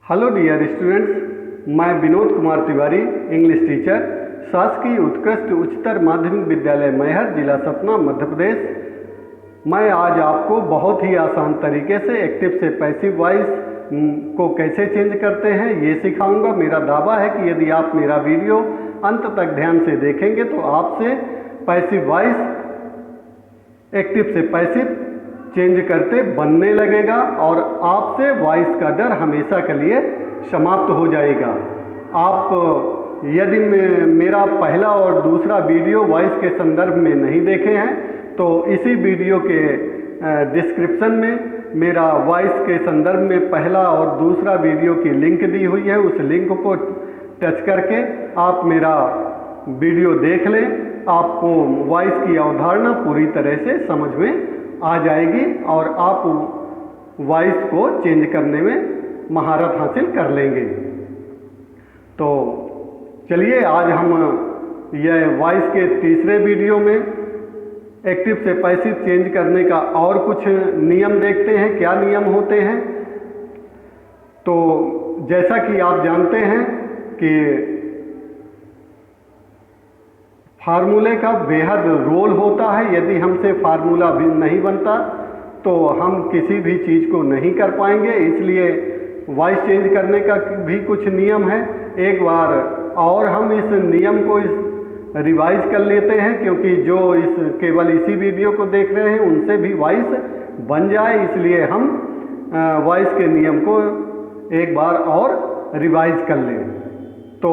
Hello dear students, मैं Vinod Kumar Tiwari, English teacher, शासकीय उत्कृष्ट उच्चतर माध्यमिक विद्यालय मैहर, जिला सतना, मध्य प्रदेश। मैं आज आपको बहुत ही आसान तरीके से एक्टिव से पैसिव वॉइस को कैसे चेंज करते हैं ये सिखाऊंगा। मेरा दावा है कि यदि आप मेरा वीडियो अंत तक ध्यान से देखेंगे तो आपसे पैसिव वॉइस एक्टिव से पैसिव चेंज करते बनने लगेगा और आपसे वॉइस का डर हमेशा के लिए समाप्त हो जाएगा। आप यदि मेरा पहला और दूसरा वीडियो वॉइस के संदर्भ में नहीं देखे हैं तो इसी वीडियो के डिस्क्रिप्शन में मेरा वॉइस के संदर्भ में पहला और दूसरा वीडियो की लिंक दी हुई है। उस लिंक को टच करके आप मेरा वीडियो देख लें, आपको वॉइस की अवधारणा पूरी तरह से समझ में आ जाएगी और आप वॉइस को चेंज करने में महारत हासिल कर लेंगे। तो चलिए आज हम यह वॉइस के तीसरे वीडियो में एक्टिव से पैसिव चेंज करने का और कुछ नियम देखते हैं, क्या नियम होते हैं। तो जैसा कि आप जानते हैं कि फार्मूले का बेहद रोल होता है। यदि हमसे फार्मूला भी नहीं बनता तो हम किसी भी चीज़ को नहीं कर पाएंगे, इसलिए वॉइस चेंज करने का भी कुछ नियम है। एक बार और हम इस नियम को रिवाइज कर लेते हैं, क्योंकि जो केवल इसी वीडियो को देख रहे हैं उनसे भी वॉइस बन जाए, इसलिए हम वॉइस के नियम को एक बार और रिवाइज कर लें। तो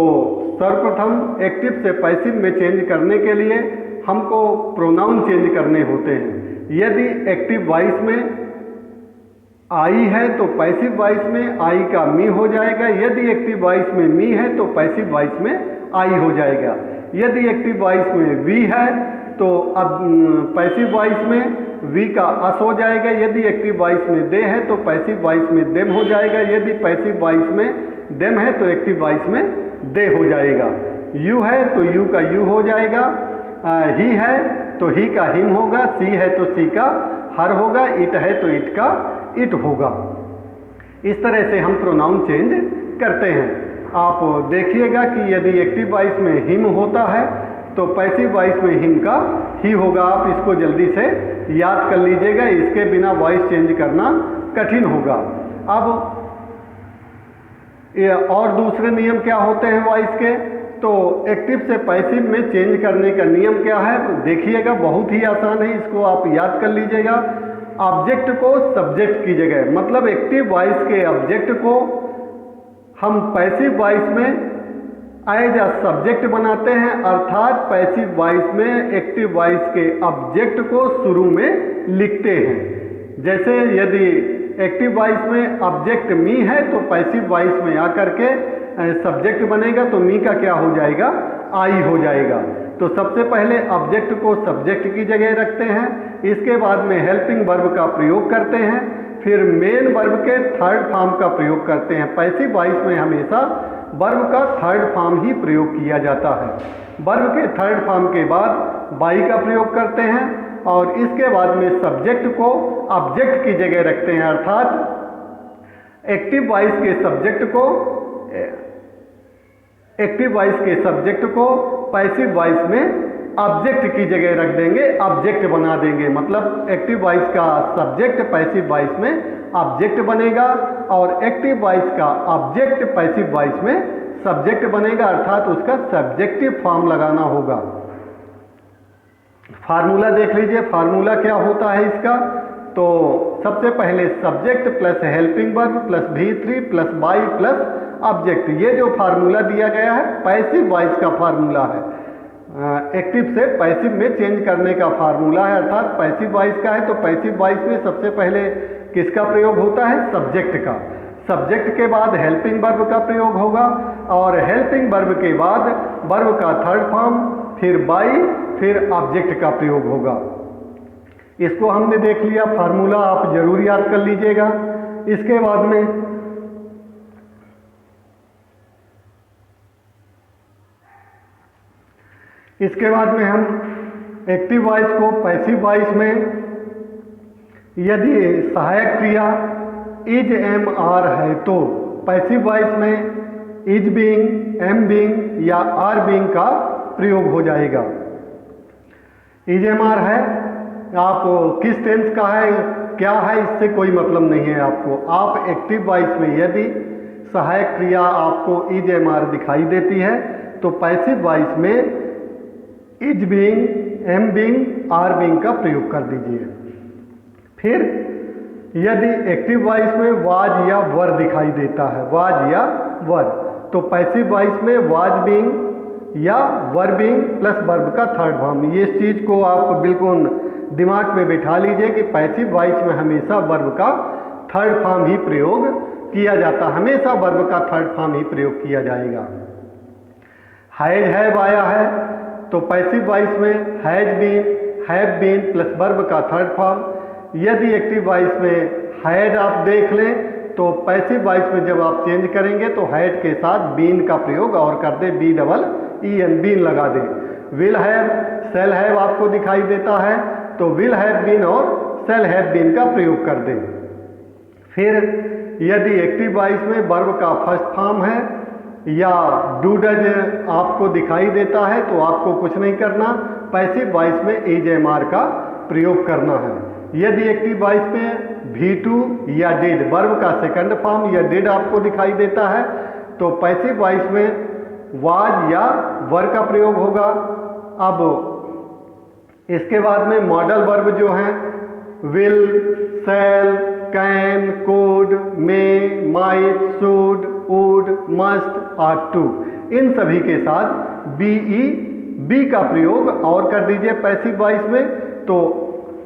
सर्वप्रथम एक्टिव से पैसिव में चेंज करने के लिए हमको प्रोनाउन चेंज करने होते हैं। यदि एक्टिव वॉइस में आई है तो पैसिव वॉइस में आई का मी हो जाएगा। यदि एक्टिव वॉइस में मी है तो पैसिव वॉइस में आई हो जाएगा। यदि एक्टिव वॉइस में वी है तो अब पैसिव वॉइस में वी का अस हो जाएगा। यदि एक्टिव वॉइस में दे है तो पैसिव वॉइस में देम हो जाएगा। यदि पैसिव वॉइस में देम है तो एक्टिव वॉइस में दे हो जाएगा। यू है तो यू का यू हो जाएगा। ही है तो ही का हिम होगा। सी है तो सी का हर होगा। इट है तो इट का इट होगा। इस तरह से हम प्रोनाउन चेंज करते हैं। आप देखिएगा कि यदि एक्टिव वॉइस में हिम होता है तो पैसिव वॉइस में हिम का ही होगा। आप इसको जल्दी से याद कर लीजिएगा, इसके बिना वॉइस चेंज करना कठिन होगा। अब और दूसरे नियम क्या होते हैं वॉइस के, तो एक्टिव से पैसिव में चेंज करने का नियम क्या है देखिएगा, बहुत ही आसान है, इसको आप याद कर लीजिएगा। ऑब्जेक्ट को सब्जेक्ट की जगह, मतलब एक्टिव वॉइस के ऑब्जेक्ट को हम पैसिव वॉइस में एज अ सब्जेक्ट बनाते हैं, अर्थात पैसिव वॉइस में एक्टिव वॉइस के ऑब्जेक्ट को शुरू में लिखते हैं। जैसे यदि एक्टिव वॉइस में ऑब्जेक्ट मी है तो पैसिव वॉइस में आकर के सब्जेक्ट बनेगा तो मी का क्या हो जाएगा, आई हो जाएगा। तो सबसे पहले ऑब्जेक्ट को सब्जेक्ट की जगह रखते हैं, इसके बाद में हेल्पिंग वर्ब का प्रयोग करते हैं, फिर मेन वर्ब के थर्ड फॉर्म का प्रयोग करते हैं। पैसिव वॉइस में हमेशा वर्ब का थर्ड फॉर्म ही प्रयोग किया जाता है। वर्ब के थर्ड फॉर्म के बाद बाई का प्रयोग करते हैं और इसके बाद में सब्जेक्ट को ऑब्जेक्ट की जगह रखते हैं, अर्थात एक्टिव वॉइस के सब्जेक्ट को पैसिव वॉइस में ऑब्जेक्ट की जगह रख देंगे, ऑब्जेक्ट बना देंगे। मतलब एक्टिव वॉइस का सब्जेक्ट पैसिव वॉइस में ऑब्जेक्ट बनेगा और एक्टिव वॉइस का ऑब्जेक्ट पैसिव वॉइस में सब्जेक्ट बनेगा, अर्थात उसका सब्जेक्टिव फॉर्म लगाना होगा। फार्मूला देख लीजिए, फार्मूला क्या होता है इसका। तो सबसे पहले subject plus helping verb plus V3 plus by plus object, ये जो फार्मूला दिया गया है पैसिव वॉइस का फार्मूला है। एक्टिव से पैसिव में चेंज करने का फार्मूला है, अर्थात पैसिव वॉइस का है तो पैसिव वॉइस में सबसे पहले किसका प्रयोग होता है, सब्जेक्ट का। सब्जेक्ट के बाद हेल्पिंग वर्ब का प्रयोग होगा और हेल्पिंग वर्ब के बाद वर्ब का थर्ड फॉर्म, फिर बाई, फिर ऑब्जेक्ट का प्रयोग होगा। इसको हमने देख लिया, फार्मूला आप जरूर याद कर लीजिएगा। इसके बाद में हम एक्टिव वॉइस को पैसिव वॉइस में यदि सहायक क्रिया इज एम आर है तो पैसिव वॉइस में इज बीइंग, एम बीइंग या आर बीइंग का प्रयोग हो जाएगा। इज एम आर है, आप किस टेंस का है क्या है इससे कोई मतलब नहीं है आपको। आप एक्टिव वॉइस में यदि सहायक क्रिया आपको इज एम आर दिखाई देती है तो पैसिव वॉइस में is being, am being, are being का प्रयोग कर दीजिए। फिर यदि एक्टिव वॉइस में वाज या वर दिखाई देता है, वाज या वर, तो पैसिव वॉइस में वाज बीइंग या वर बीइंग प्लस वर्ब का थर्ड फॉर्म। ये इस चीज को आप बिल्कुल दिमाग में बिठा लीजिए कि पैसिव वॉइस में हमेशा वर्ब का थर्ड फॉर्म ही प्रयोग किया जाता, हमेशा वर्ब का थर्ड फॉर्म ही प्रयोग किया जाएगा। हैज हैव आया है तो पैसिव वॉइस में has been, have been plus verb का थर्ड फॉर्म। यदि एक्टिव वॉइस में हैड आप देख लें तो पैसिव वॉइस में जब आप चेंज करेंगे तो हैड के साथ बीन का प्रयोग और कर दे, B double E N, been लगा दे। विल हैव, सेल हैव आपको दिखाई देता है तो विल हैव बीन और सेल हैव बीन का प्रयोग कर दे। फिर यदि एक्टिव वॉइस में वर्ब का फर्स्ट फॉर्म है या डू डज आपको दिखाई देता है तो आपको कुछ नहीं करना, पैसिव वॉइस में इज एम आर का प्रयोग करना है। यदि एक्टिव वॉइस में V2 या डिड, वर्ब का सेकंड फॉर्म या डिड आपको दिखाई देता है तो पैसिव वॉइस में वाज या वर का प्रयोग होगा। अब इसके बाद में मॉडल वर्ब जो हैं will, shall, can, could, may, might, should, would, must, are to, इन सभी के साथ बी का प्रयोग और कर दीजिए पैसिव वॉइस में, तो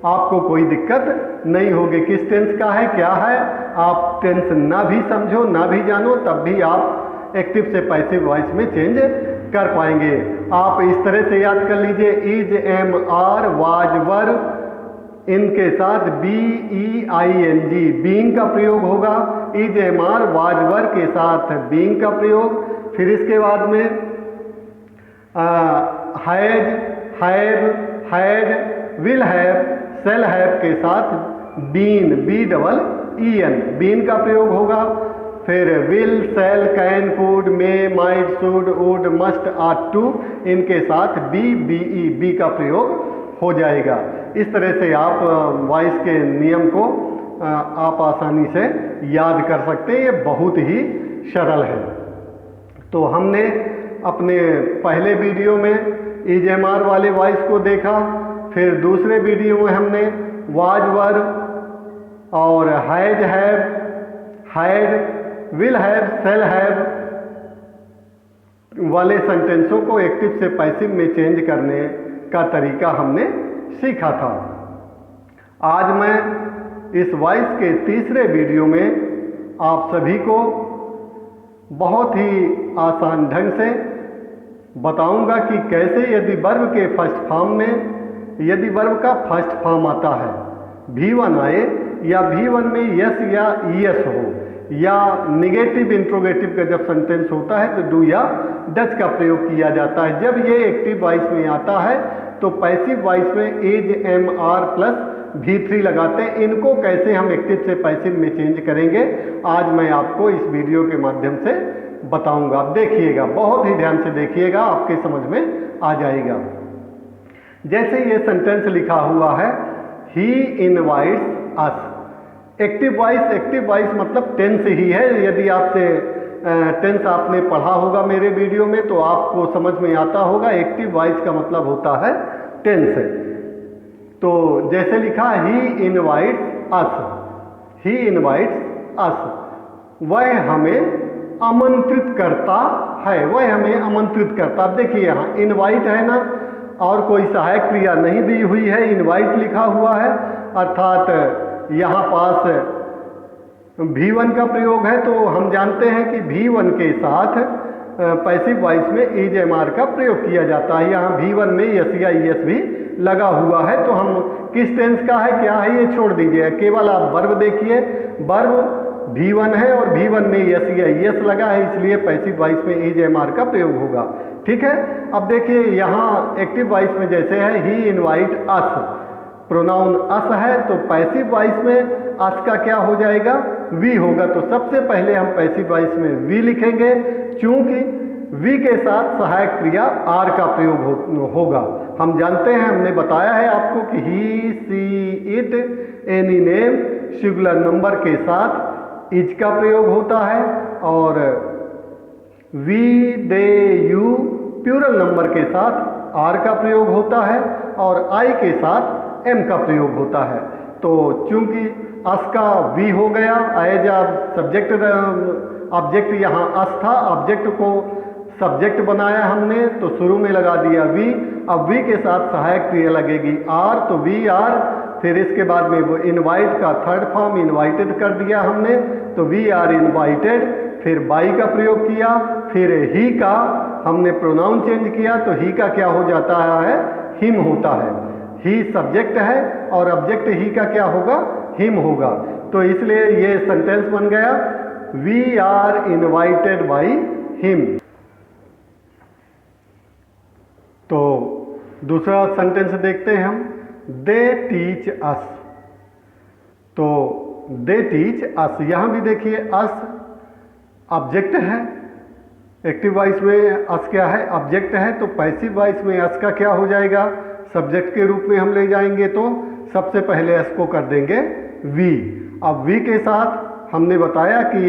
आपको कोई दिक्कत नहीं होगी। किस टेंस का है क्या है, आप टेंस ना भी समझो ना भी जानो तब भी आप एक्टिव से पैसिव वॉइस में चेंज कर पाएंगे। आप इस तरह से याद कर लीजिए, is, am, are, was, were, इनके साथ B E I N G, being का प्रयोग होगा। Is, am, are, was, were के साथ बीइंग का प्रयोग। फिर इसके बाद में has, have, had, will have, shall have के साथ been, B double E N, been का प्रयोग होगा। फिर will, shall, can, could, may, might, should, would, must, are to, इनके साथ बी, बी ई, बी का प्रयोग हो जाएगा। इस तरह से आप वॉइस के नियम को आप आसानी से याद कर सकते हैं, ये बहुत ही सरल है। तो हमने अपने पहले वीडियो में इज एम आर वाले वॉइस को देखा, फिर दूसरे वीडियो में हमने वाज, वर और has, have, had, will have, shall have वाले सेंटेंसों को एक्टिव से पैसिव में चेंज करने का तरीका हमने सीखा था। आज मैं इस वॉइस के तीसरे वीडियो में आप सभी को बहुत ही आसान ढंग से बताऊंगा कि कैसे यदि वर्ब के फर्स्ट फॉर्म में, यदि वर्ब का फर्स्ट फॉर्म आता है V1 आए या V1 में यस या ईएस हो या निगेटिव इंट्रोगेटिव का जब सेंटेंस होता है तो डू या डज का प्रयोग किया जाता है। जब ये एक्टिव वॉइस में आता है तो पैसिव वॉइस में is, am, are plus V3 लगाते हैं। इनको कैसे हम एक्टिव से पैसिव में चेंज करेंगे आज मैं आपको इस वीडियो के माध्यम से बताऊंगा। आप देखिएगा, बहुत ही ध्यान से देखिएगा, आपके समझ में आ जाएगा। जैसे ये सेंटेंस लिखा हुआ है ही इनवाइट्स अस, एक्टिव वॉइस मतलब टेंस ही है। यदि आपसे टेंस आपने पढ़ा होगा मेरे वीडियो में तो आपको समझ में आता होगा एक्टिव वॉइस का मतलब होता है टेंस। तो जैसे लिखा ही इनवाइट्स अस, ही इनवाइट्स अस, वह हमें आमंत्रित करता है, वह हमें आमंत्रित करता। अब देखिए यहाँ इनवाइट है ना, और कोई सहायक क्रिया नहीं दी हुई है, इनवाइट लिखा हुआ है, अर्थात यहाँ पास V1 का प्रयोग है। तो हम जानते हैं कि V1 के साथ पैसिव वॉइस में इज, एम, आर का प्रयोग किया जाता है। यहाँ V1 में यस या ईएस भी लगा हुआ है। तो हम किस टेंस का है क्या है ये छोड़ दीजिए, केवल आप वर्ब देखिए, वर्ब V1 है और V1 में यस या ईएस लगा है, इसलिए पैसिव वॉइस में इज, एम, आर का प्रयोग होगा। ठीक है। अब देखिए यहाँ एक्टिव वॉइस में जैसे है ही इनवाइट अस, प्रोनाउन अस है तो पैसिव वॉइस में अस का क्या हो जाएगा, वी होगा। तो सबसे पहले हम पैसिव वॉइस में वी लिखेंगे, चूंकि वी के साथ सहायक क्रिया आर का प्रयोग होगा। हम जानते हैं, हमने बताया है आपको कि he, she, it, any name singular number के साथ इज का प्रयोग होता है, और we, they, you plural number के साथ आर का प्रयोग होता है, और आई के साथ एम का प्रयोग होता है। तो चूंकि अस का वी हो गया एज सब्जेक्ट, ऑब्जेक्ट यहाँ अस था, ऑब्जेक्ट को सब्जेक्ट बनाया हमने तो शुरू में लगा दिया वी। अब वी के साथ सहायक क्रिया लगेगी आर, तो वी आर, फिर इसके बाद में वो इनवाइट का थर्ड फॉर्म इनवाइटेड कर दिया हमने, तो वी आर इनवाइटेड, फिर बाई का प्रयोग किया, फिर ही का हमने प्रोनाउन चेंज किया, तो ही का क्या हो जाता है, हिम होता है। ही सब्जेक्ट है और ऑब्जेक्ट ही का क्या होगा, हिम होगा। तो इसलिए ये सेंटेंस बन गया we are invited by him. तो दूसरा सेंटेंस देखते हैं हम, दे टीच अस। तो दे टीच अस, यहां भी देखिए अस ऑब्जेक्ट है, एक्टिव वॉइस में अस क्या है, ऑब्जेक्ट है, तो पैसिव वॉइस में अस का क्या हो जाएगा, सब्जेक्ट के रूप में हम ले जाएंगे। तो सबसे पहले अस को कर देंगे वी। अब वी के साथ हमने बताया कि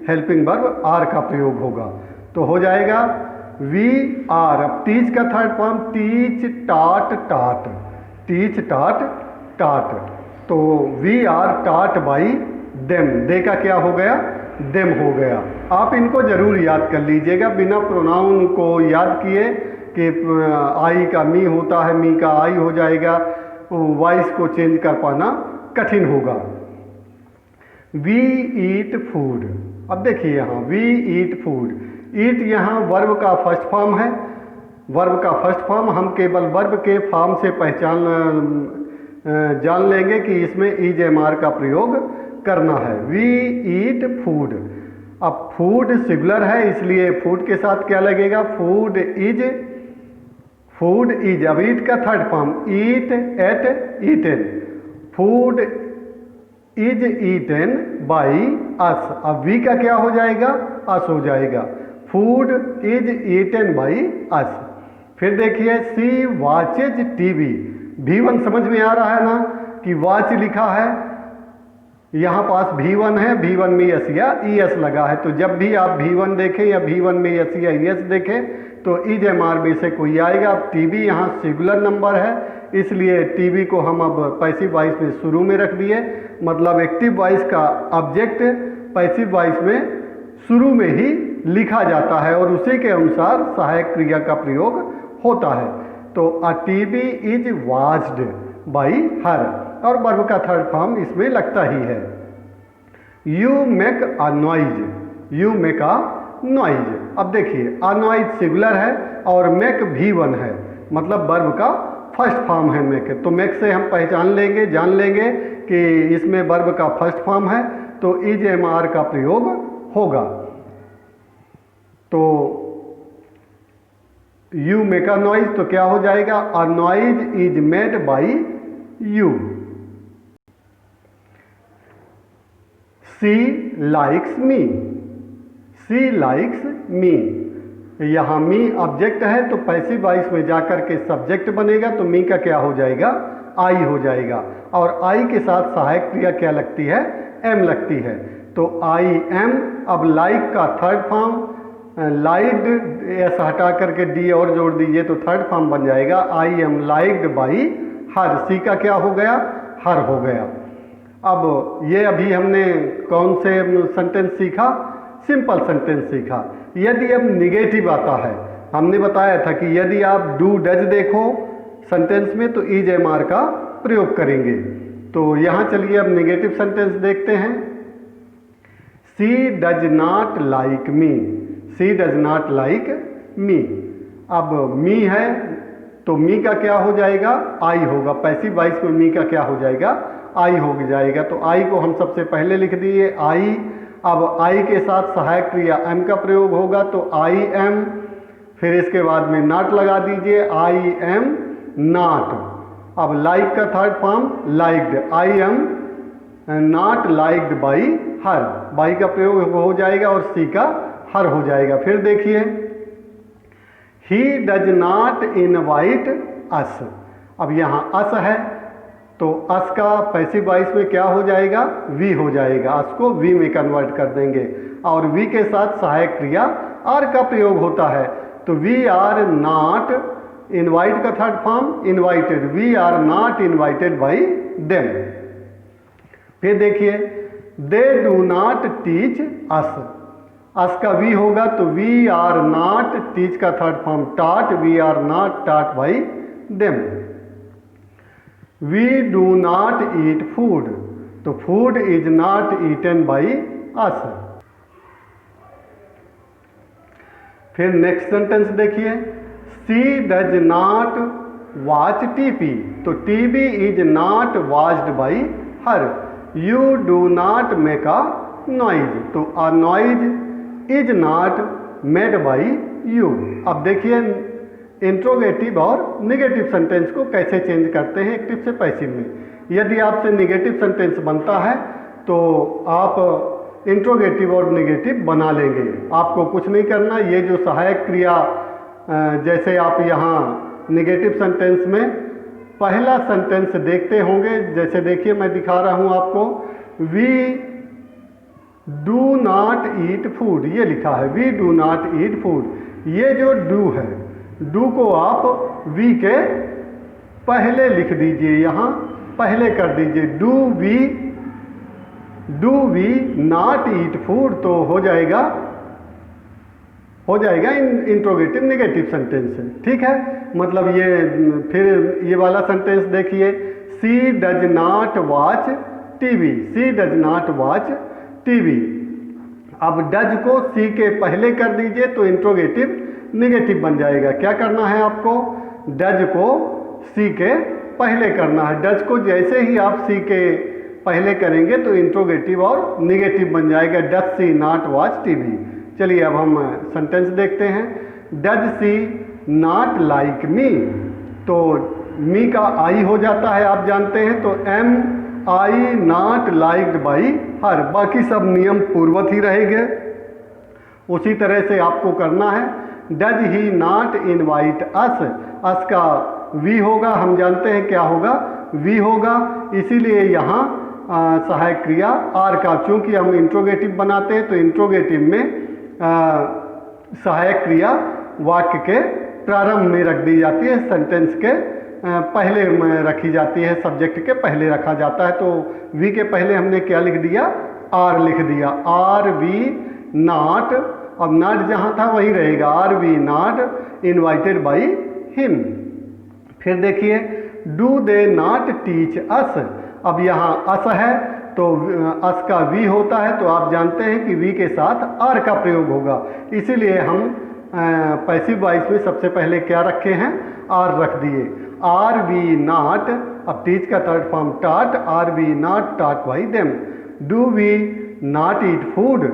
हेल्पिंग वर्ब आर का प्रयोग होगा, तो हो जाएगा वी आर। अब टीच का थर्ड फॉर्म टीच, टाट, टाट, टीच, टाट, टाट, तो वी आर टाट बाई देम। दे का क्या हो गया, देम हो गया। आप इनको जरूर याद कर लीजिएगा, बिना प्रोनाउन को याद किए कि आई का मी होता है, मी का आई हो जाएगा, वॉइस को चेंज कर पाना कठिन होगा। We eat food. अब देखिए यहाँ वी ईट फूड, ईट यहाँ वर्ब का फर्स्ट फॉर्म है, वर्ब का फर्स्ट फॉर्म हम केवल वर्ब के फॉर्म से जान लेंगे कि इसमें इज एम आर का प्रयोग करना है। वी ईट फूड, अब फूड सिंगुलर है इसलिए फूड के साथ क्या लगेगा, फूड इज, फूड इज। अब ईट का third form eat, ate, eaten, food is eaten by us. अब वी का क्या हो जाएगा, अस हो जाएगा, food is eaten by us. फिर देखिए सी वॉचेज टीवी, V1 समझ में आ रहा है ना कि वॉच लिखा है, यहाँ पास V1 है, V1 में यस या ES लगा है, तो जब भी आप V1 देखें या V1 में यस या ES देखें तो इज एम आर में से कोई आएगा। अब टीवी यहाँ सिंगुलर नंबर है इसलिए टीवी को हम अब पैसिव वॉइस में शुरू में रख दिए, मतलब एक्टिव वॉइस का ऑब्जेक्ट पैसिव वॉइस में शुरू में ही लिखा जाता है और उसी के अनुसार सहायक क्रिया का प्रयोग होता है। तो a TV is watched by her, और वर्ब का थर्ड फॉर्म इसमें लगता ही है। You make a noise, you make a noise. अब देखिए अ नॉइज सिंगुलर है और मेक V1 है, मतलब वर्ब का फर्स्ट फॉर्म है मेक। तो मेक से हम पहचान लेंगे, जान लेंगे कि इसमें वर्ब का फर्स्ट फॉर्म है, तो इज एम आर का प्रयोग होगा। तो यू मेक अ नॉइज तो क्या हो जाएगा, a noise is made by you. She likes me, she likes me, यहाँ मी ऑब्जेक्ट है तो पैसिव वॉइस में जाकर के सब्जेक्ट बनेगा, तो मी का क्या हो जाएगा, आई हो जाएगा, और आई के साथ सहायक क्रिया क्या लगती है, एम लगती है, तो आई एम। अब लाइक का थर्ड फॉर्म लाइक्ड, एस हटा करके डी और जोड़ दीजिए तो थर्ड फॉर्म बन जाएगा I am liked by her. She का क्या हो गया, हर हो गया। अब ये अभी हमने कौन से सेंटेंस सीखा, सिंपल सेंटेंस सीखा। यदि अब निगेटिव आता है, हमने बताया था कि यदि आप डू डज देखो सेंटेंस में तो इज एम आर का प्रयोग करेंगे। तो यहाँ चलिए अब निगेटिव सेंटेंस देखते हैं। She does not like me, she does not like me. अब मी है तो मी का क्या हो जाएगा, आई होगा, पैसिव वॉइस में मी का क्या हो जाएगा, आई हो जाएगा। तो आई को हम सबसे पहले लिख दिए आई। अब आई के साथ सहायक क्रिया एम का प्रयोग होगा तो आई एम, फिर इसके बाद में नॉट लगा दीजिए, आई एम नॉट। अब लाइक का third form liked, I am not liked by her, by का प्रयोग हो जाएगा और सी का हर हो जाएगा। फिर देखिए ही डज नॉट इनवाइट अस, अब यहाँ अस है तो अस का पैसिव वॉइस में क्या हो जाएगा, वी हो जाएगा, अस को वी में कन्वर्ट कर देंगे और वी के साथ सहायक क्रिया आर का प्रयोग होता है। तो वी आर नॉट, इनवाइट का third form invited, we are not invited by them. फिर देखिए they do not teach us, us का वी होगा तो वी आर नॉट, टीच का third form taught, we are not taught by them. We do not eat food, तो food is not eaten by us. फिर next sentence देखिए she does not watch TV, तो TV is not watched by her. You do not make a noise, तो a noise is not made by you. अब देखिए interrogative और negative sentence को कैसे change करते हैं एक्टिव से पैसिव में। यदि आपसे निगेटिव सेंटेंस बनता है तो आप इंट्रोगेटिव और निगेटिव बना लेंगे, आपको कुछ नहीं करना। ये जो सहायक क्रिया जैसे आप यहाँ निगेटिव सेंटेंस में पहला सेंटेंस देखते होंगे, जैसे देखिए मैं दिखा रहा हूँ आपको, we do not eat food, ये लिखा है we do not eat food. ये जो डू है, डू को आप वी के पहले लिख दीजिए, यहाँ पहले कर दीजिए, do we not eat food, तो हो जाएगा इंट्रोगेटिव निगेटिव सेंटेंस है, ठीक है। मतलब ये फिर ये वाला सेंटेंस देखिए she does not watch TV, she does not watch TV. अब डज को सी के पहले कर दीजिए तो इंट्रोगेटिव निगेटिव बन जाएगा। क्या करना है आपको, डज को सी के पहले करना है। डज को जैसे ही आप सी के पहले करेंगे तो इंट्रोगेटिव और निगेटिव बन जाएगा, does she not watch TV. चलिए अब हम सेंटेंस देखते हैं। डज सी नॉट लाइक मी, तो मी का आई हो जाता है आप जानते हैं, तो am I not liked by her, बाकी सब नियम पूर्ववत ही रहेंगे, उसी तरह से आपको करना है। Does he not invite us, us का वी होगा, हम जानते हैं क्या होगा, वी होगा, इसीलिए यहाँ सहायक क्रिया आर का, चूंकि हम इंट्रोगेटिव बनाते हैं तो इंट्रोगेटिव में सहायक क्रिया वाक्य के प्रारंभ में रख दी जाती है, सेंटेंस के पहले में रखी जाती है, सब्जेक्ट के पहले रखा जाता है। तो वी के पहले हमने क्या लिख दिया, आर लिख दिया, आर वी नॉट, अब नॉट जहाँ था वहीं रहेगा, are we not invited by him. फिर देखिए do they not teach us, अब यहाँ अस है तो अस का वी होता है, तो आप जानते हैं कि वी के साथ आर का प्रयोग होगा, इसीलिए हम पैसिव वॉइस में सबसे पहले क्या रखे हैं, आर रख दिए। आर वी नॉट, अब टीच का third form taught, are we not taught by them. Do we not eat food,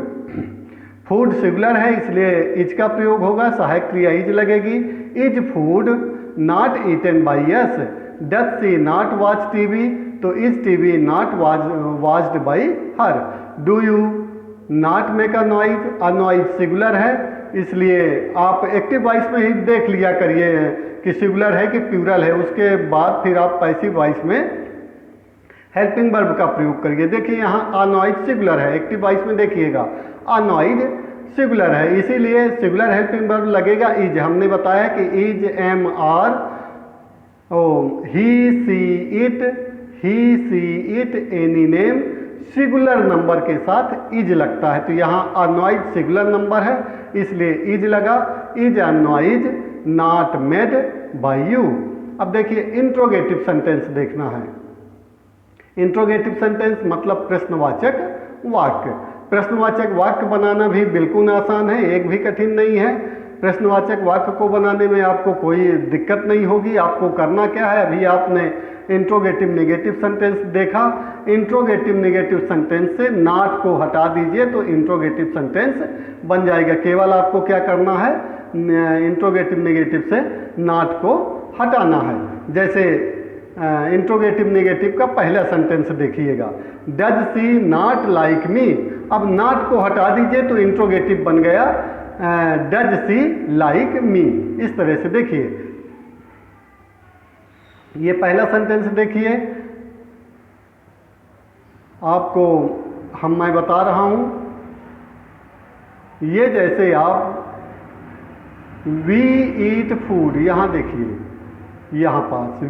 food singular है इसलिए इज का प्रयोग होगा, सहायक क्रिया इज लगेगी। Is food not eaten by us. Does she not watch TV, तो is TV not watched by her. Do you not make a noise, a noise singular है इसलिए आप एक्टिव वॉइस में ही देख लिया करिए कि सिंगुलर है कि प्लूरल है, उसके बाद फिर आप पैसिव वॉइस में हेल्पिंग वर्ब का प्रयोग करिए। देखिए यहाँ अनॉइज सिंगुलर है, एक्टिव वॉइस में देखिएगा अनॉइज सिंगुलर है, इसीलिए सिंगुलर हेल्पिंग वर्ब लगेगा इज। हमने बताया कि is am are, he she it any name singular number के साथ इज लगता है, तो यहाँ अनॉइज सिंगुलर नंबर है इसलिए इज लगा। Is annoys not made by you. अब देखिए इंट्रोगेटिव सेंटेंस देखना है। इंट्रोगेटिव सेंटेंस मतलब प्रश्नवाचक वाक्य। प्रश्नवाचक वाक्य बनाना भी बिल्कुल आसान है, एक भी कठिन नहीं है। प्रश्नवाचक वाक्य को बनाने में आपको कोई दिक्कत नहीं होगी। आपको करना क्या है, अभी आपने इंट्रोगेटिव नेगेटिव सेंटेंस देखा, इंट्रोगेटिव नेगेटिव सेंटेंस से नॉट को हटा दीजिए तो इंट्रोगेटिव सेंटेंस बन जाएगा। केवल आपको क्या करना है, इंट्रोगेटिव नेगेटिव से नॉट को हटाना है। जैसे इंट्रोगेटिव नेगेटिव का पहला सेंटेंस देखिएगा, does she not like me. अब नॉट को हटा दीजिए तो इंट्रोगेटिव बन गया डज सी लाइक मी। इस तरह से देखिए, ये पहला सेंटेंस देखिए, आपको मैं बता रहा हूं, ये जैसे आप वी ईट फूड, यहां देखिए, यहां पास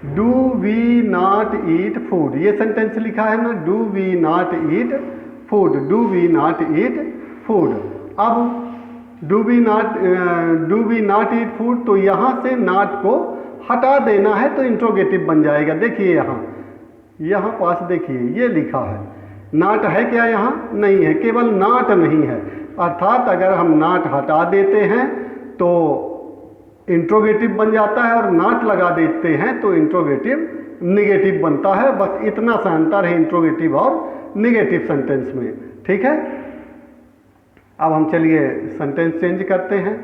do we not eat food, ये सेंटेंस लिखा है ना, do we not eat food, do we not eat food. अब do we not eat food, तो यहां से नॉट को हटा देना है तो इंट्रोगेटिव बन जाएगा। देखिए यहां पास देखिए, ये लिखा है, नॉट है क्या यहां? नहीं है, केवल नॉट नहीं है, अर्थात अगर हम नॉट हटा देते हैं तो इंट्रोगेटिव बन जाता है और नॉट लगा देते हैं तो इंट्रोगेटिव निगेटिव बनता है। बस इतना सा अंतर है इंट्रोगेटिव और निगेटिव सेंटेंस में, ठीक है। अब हम चलिए सेंटेंस चेंज करते हैं।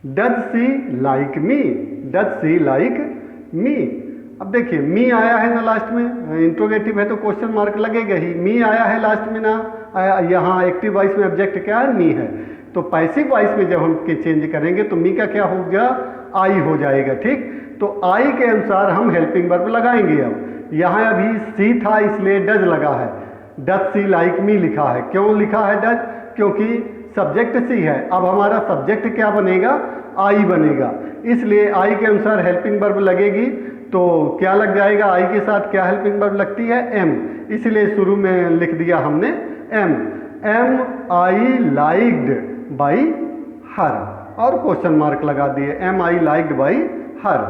Does she like me, does she like me. अब देखिए मी आया है ना लास्ट में, इंट्रोगेटिव है तो क्वेश्चन मार्क लगेगा ही, मी आया है लास्ट में ना, यहाँ एक्टिव वॉइस में ऑब्जेक्ट क्या है? मी है। तो पैसिव वॉइस में जब हम के चेंज करेंगे तो मी का क्या होगा? आई हो जाएगा, ठीक। तो आई के अनुसार हम हेल्पिंग वर्ब लगाएंगे। अब यहाँ अभी सी था इसलिए डज लगा है, डज सी लाइक मी लिखा है। क्यों लिखा है डज? क्योंकि सब्जेक्ट सी है। अब हमारा सब्जेक्ट क्या बनेगा? आई बनेगा, इसलिए आई के अनुसार हेल्पिंग वर्ब लगेगी। तो क्या लग जाएगा? आई के साथ क्या हेल्पिंग वर्ब लगती है? एम, इसलिए शुरू में लिख दिया हमने am I liked by her, और क्वेश्चन मार्क लगा दिए, am I liked by her.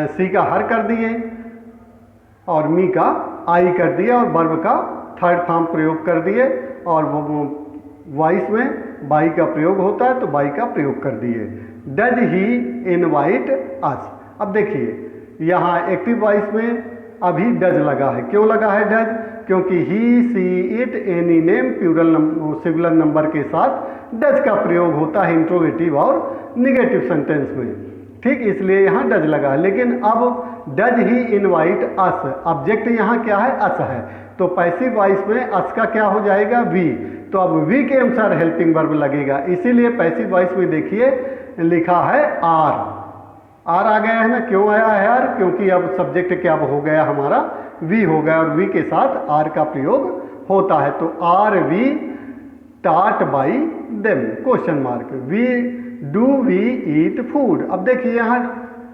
She का हर कर दिए और मी का आई कर दिया और वर्ब का थर्ड फॉर्म प्रयोग कर दिए, और वो वॉइस में बाई का प्रयोग होता है तो बाई का प्रयोग कर दिए। डज ही इनवाइट अस। अब देखिए यहाँ एक्टिव वॉइस में अभी डज लगा है। क्यों लगा है डज? क्योंकि he she it any name plural singular number के साथ डज का प्रयोग होता है इंट्रोगेटिव और निगेटिव सेंटेंस में, ठीक, इसलिए यहाँ डज लगा है। लेकिन अब does he invite us, object यहाँ क्या है? अस है, तो पैसिव वॉइस में अस का क्या हो जाएगा? वी। तो अब वी के अनुसार हेल्पिंग वर्ब लगेगा, इसीलिए पैसिव वॉइस में देखिए लिखा है आर आ गया है ना। क्यों आया है आर? क्योंकि अब सब्जेक्ट क्या हो गया हमारा? वी हो गया, और वी के साथ आर का प्रयोग होता है। तो are we taught by them question mark, we do we eat food. अब देखिए यहाँ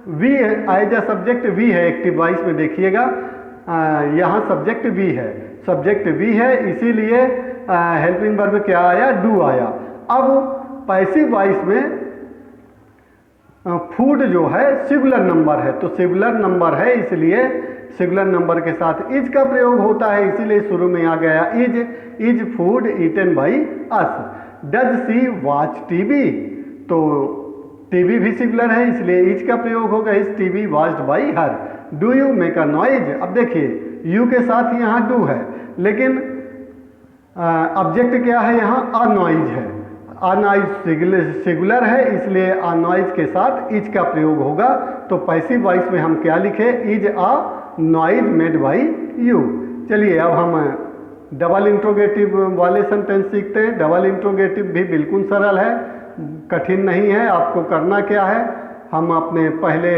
we as a subject we है एक्टिव वॉइस में, देखिएगा यहाँ सब्जेक्ट वी है, सब्जेक्ट वी है, इसीलिए हेल्पिंग वर्ब क्या आया? डू आया। अब पैसिव वॉइस में फूड जो है सिंगुलर नंबर है, तो सिंगुलर नंबर है इसलिए सिंगुलर नंबर के साथ इज का प्रयोग होता है, इसीलिए शुरू में आ गया is food eaten by us. Does she watch TV, तो टीवी भी सिंगुलर है इसलिए इज का प्रयोग होगा, is TV watched by her. Do you make a noise. अब देखिए यू के साथ यहाँ डू है, लेकिन ऑब्जेक्ट क्या है यहाँ? अ नॉइज है, अ नॉइज सिंगुलर है इसलिए अ नॉइज के साथ इज का प्रयोग होगा। तो पैसिव वॉइस में हम क्या लिखे? Is a noise made by you. चलिए अब हम डबल इंट्रोगेटिव वाले सेंटेंस सीखते हैं। डबल इंट्रोगेटिव भी बिल्कुल सरल है, कठिन नहीं है। आपको करना क्या है, हम अपने पहले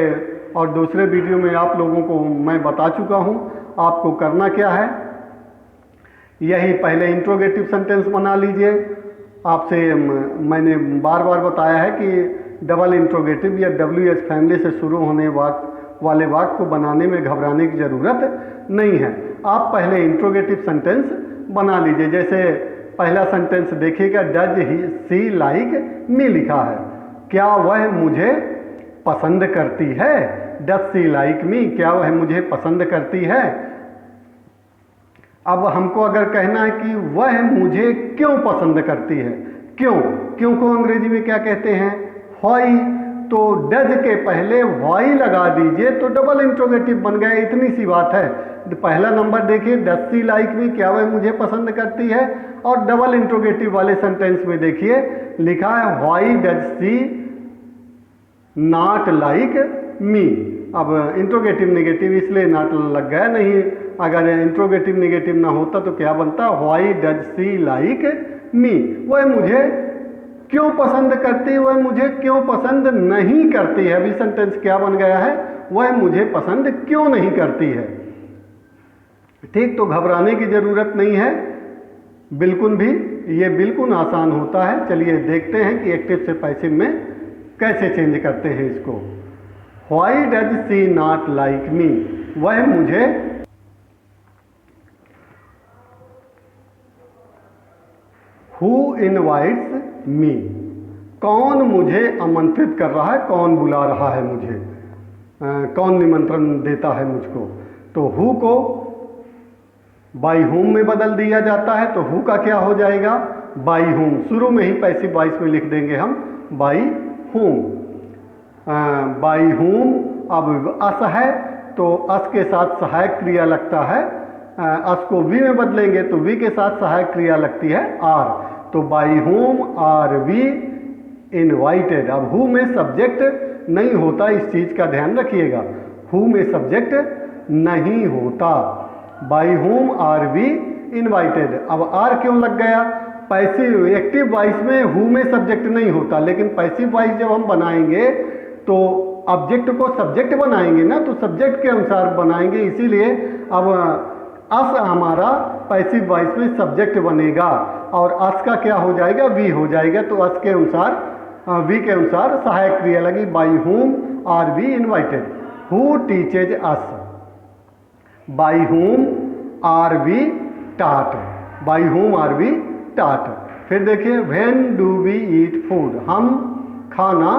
और दूसरे वीडियो में आप लोगों को मैं बता चुका हूँ। आपको करना क्या है, यही पहले इंट्रोगेटिव सेंटेंस बना लीजिए। आपसे मैंने बार बार बताया है कि डबल इंट्रोगेटिव या WH फैमिली से शुरू होने वाले वाक्य को बनाने में घबराने की ज़रूरत नहीं है। आप पहले इंट्रोगेटिव सेंटेंस बना लीजिए। जैसे पहला सेंटेंस देखिएगा, does he C like me लिखा है, क्या वह मुझे पसंद करती है? डज सी लाइक मी, क्या वह मुझे पसंद करती है? अब हमको अगर कहना है कि वह मुझे क्यों पसंद करती है, क्यों को अंग्रेजी में क्या कहते हैं? व्हाई। तो डज के पहले व्हाई लगा दीजिए तो डबल इंट्रोगेटिव बन गया, इतनी सी बात है। पहला नंबर देखिए, डज शी लाइक मी, क्या वह मुझे पसंद करती है। और डबल इंट्रोगेटिव वाले सेंटेंस में देखिए लिखा है why does she not like me. अब इंट्रोगेटिव नेगेटिव इसलिए नॉट लग गया, नहीं अगर इंट्रोगेटिव नेगेटिव ना होता तो क्या बनता, why does she like me, वह मुझे क्यों पसंद करती है, वह मुझे क्यों पसंद नहीं करती है। अभी सेंटेंस क्या बन गया है, वह मुझे पसंद क्यों नहीं करती है। ठीक, तो घबराने की जरूरत नहीं है बिल्कुल भी, ये बिल्कुल आसान होता है। चलिए देखते हैं कि एक्टिव से पैसिव में कैसे चेंज करते हैं इसको। Why does she not like me, वह मुझे हु इनवाइट्स मी, कौन मुझे आमंत्रित कर रहा है, कौन बुला रहा है मुझे, कौन निमंत्रण देता है मुझको। तो हु को बाई हुम में बदल दिया जाता है, तो हु का क्या हो जाएगा, बाई हुम। शुरू में ही पैसिव वॉइस में लिख देंगे हम बाई हुम, बाई हुम। अब अस है तो अस के साथ सहायक क्रिया लगता है, अस को वी में बदलेंगे तो वी के साथ सहायक क्रिया लगती है आर। तो by whom are we invited. अब हु में सब्जेक्ट नहीं होता, इस चीज का ध्यान रखिएगा, हु में सब्जेक्ट नहीं होता। By whom are we invited. अब आर क्यों लग गया, पैसिव एक्टिव वॉइस में हु में सब्जेक्ट नहीं होता, लेकिन पैसिव वॉइस जब हम बनाएंगे तो ऑब्जेक्ट को सब्जेक्ट बनाएंगे ना, तो सब्जेक्ट के अनुसार बनाएंगे, इसीलिए अब अस हमारा पैसिव वॉइस में सब्जेक्ट बनेगा और अस का क्या हो जाएगा, वी हो जाएगा। तो अस के अनुसार वी के अनुसार सहायक क्रिया लगी, by whom are we invited. Who teaches us, by whom are we taught, by whom are we taught. फिर देखिए when do we eat food, हम खाना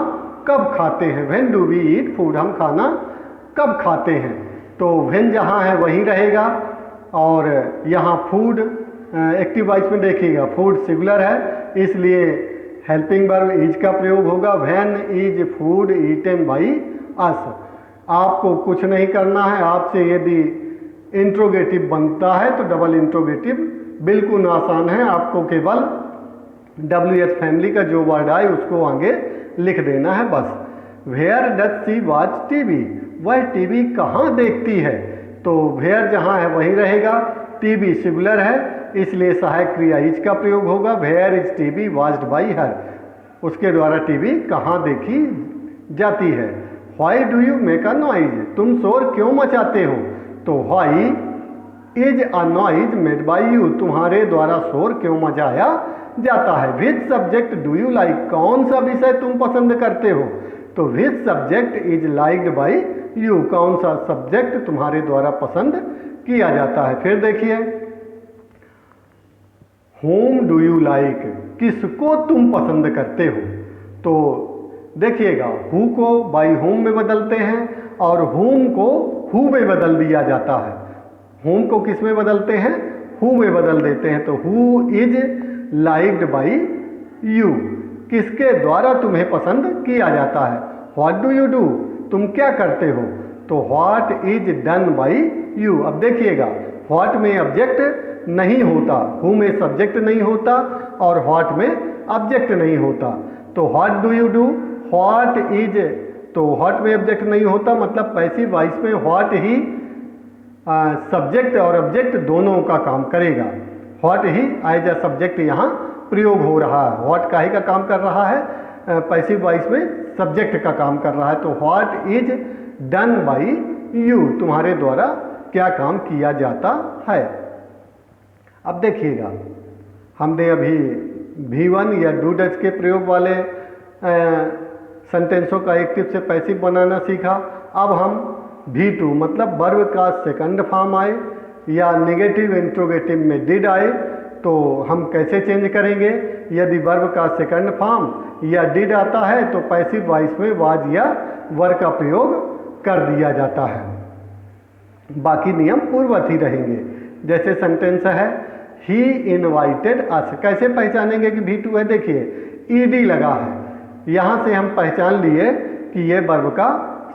कब खाते हैं, when do we eat food, हम खाना कब खाते हैं। तो व्हेन जहाँ है वहीं रहेगा और यहाँ फूड एक्टिव वॉइस में देखिएगा फूड सिंगुलर है, इसलिए हेल्पिंग वर्ब इज का प्रयोग होगा, when is food eaten by us. आपको कुछ नहीं करना है, आपसे यदि इंट्रोगेटिव बनता है तो डबल इंट्रोगेटिव बिल्कुल आसान है, आपको केवल WH फैमिली का जो वर्ड आए उसको आगे लिख देना है बस। Where does she watch TV, वह टीवी कहाँ देखती है। तो वेयर जहाँ है वहीं रहेगा, टीवी सिंगुलर है इसलिए सहायक क्रिया इज का प्रयोग होगा, where is TV watched by her, उसके द्वारा टीवी कहाँ देखी जाती है। Why do you make a noise, तुम शोर क्यों मचाते हो। तो why is a noise made by you, तुम्हारे द्वारा शोर क्यों मचाया जाता है। Which subject do you like, कौन सा विषय तुम पसंद करते हो। तो which subject is liked by you, कौन सा सब्जेक्ट तुम्हारे द्वारा पसंद किया जाता है। फिर देखिए होम डू यू लाइक, किसको तुम पसंद करते हो। तो देखिएगा हु को बाई होम में बदलते हैं और होम को हु में बदल दिया जाता है। होम को किस में बदलते हैं, हु में बदल देते हैं। तो who is liked by you, किसके द्वारा तुम्हें पसंद किया जाता है। व्हाट डू यू डू, तुम क्या करते हो। तो what is done by you. अब देखिएगा व्हाट में ऑब्जेक्ट नहीं होता, हु में सब्जेक्ट नहीं होता और व्हाट में ऑब्जेक्ट नहीं होता। तो what do you do, what is, तो व्हाट में ऑब्जेक्ट नहीं होता मतलब पैसिव वॉइस में व्हाट ही सब्जेक्ट और ऑब्जेक्ट दोनों का काम करेगा। व्हाट ही एज अ सब्जेक्ट यहाँ प्रयोग हो रहा है, व्हाट काहे का काम कर रहा है, पैसिव वॉइस में सब्जेक्ट का काम कर रहा है। तो what is done by you, तुम्हारे द्वारा क्या काम किया जाता है। अब देखिएगा हमने अभी V1 या डू डज के प्रयोग वाले सेंटेंसों का एक्टिव से पैसिव बनाना सीखा। अब हम V2 मतलब वर्ब का सेकंड फॉर्म आए या नेगेटिव इंट्रोगेटिव में डिड आए तो हम कैसे चेंज करेंगे। यदि वर्ब का सेकंड फॉर्म या डिड आता है तो पैसिव वॉइस में वाज या वर का प्रयोग कर दिया जाता है, बाकी नियम पूर्ववत ही रहेंगे। जैसे सेंटेंस है ही इनवाइटेड अस, कैसे पहचानेंगे कि V2 है, देखिए ईडी लगा है, यहाँ से हम पहचान लिए कि ये वर्ब का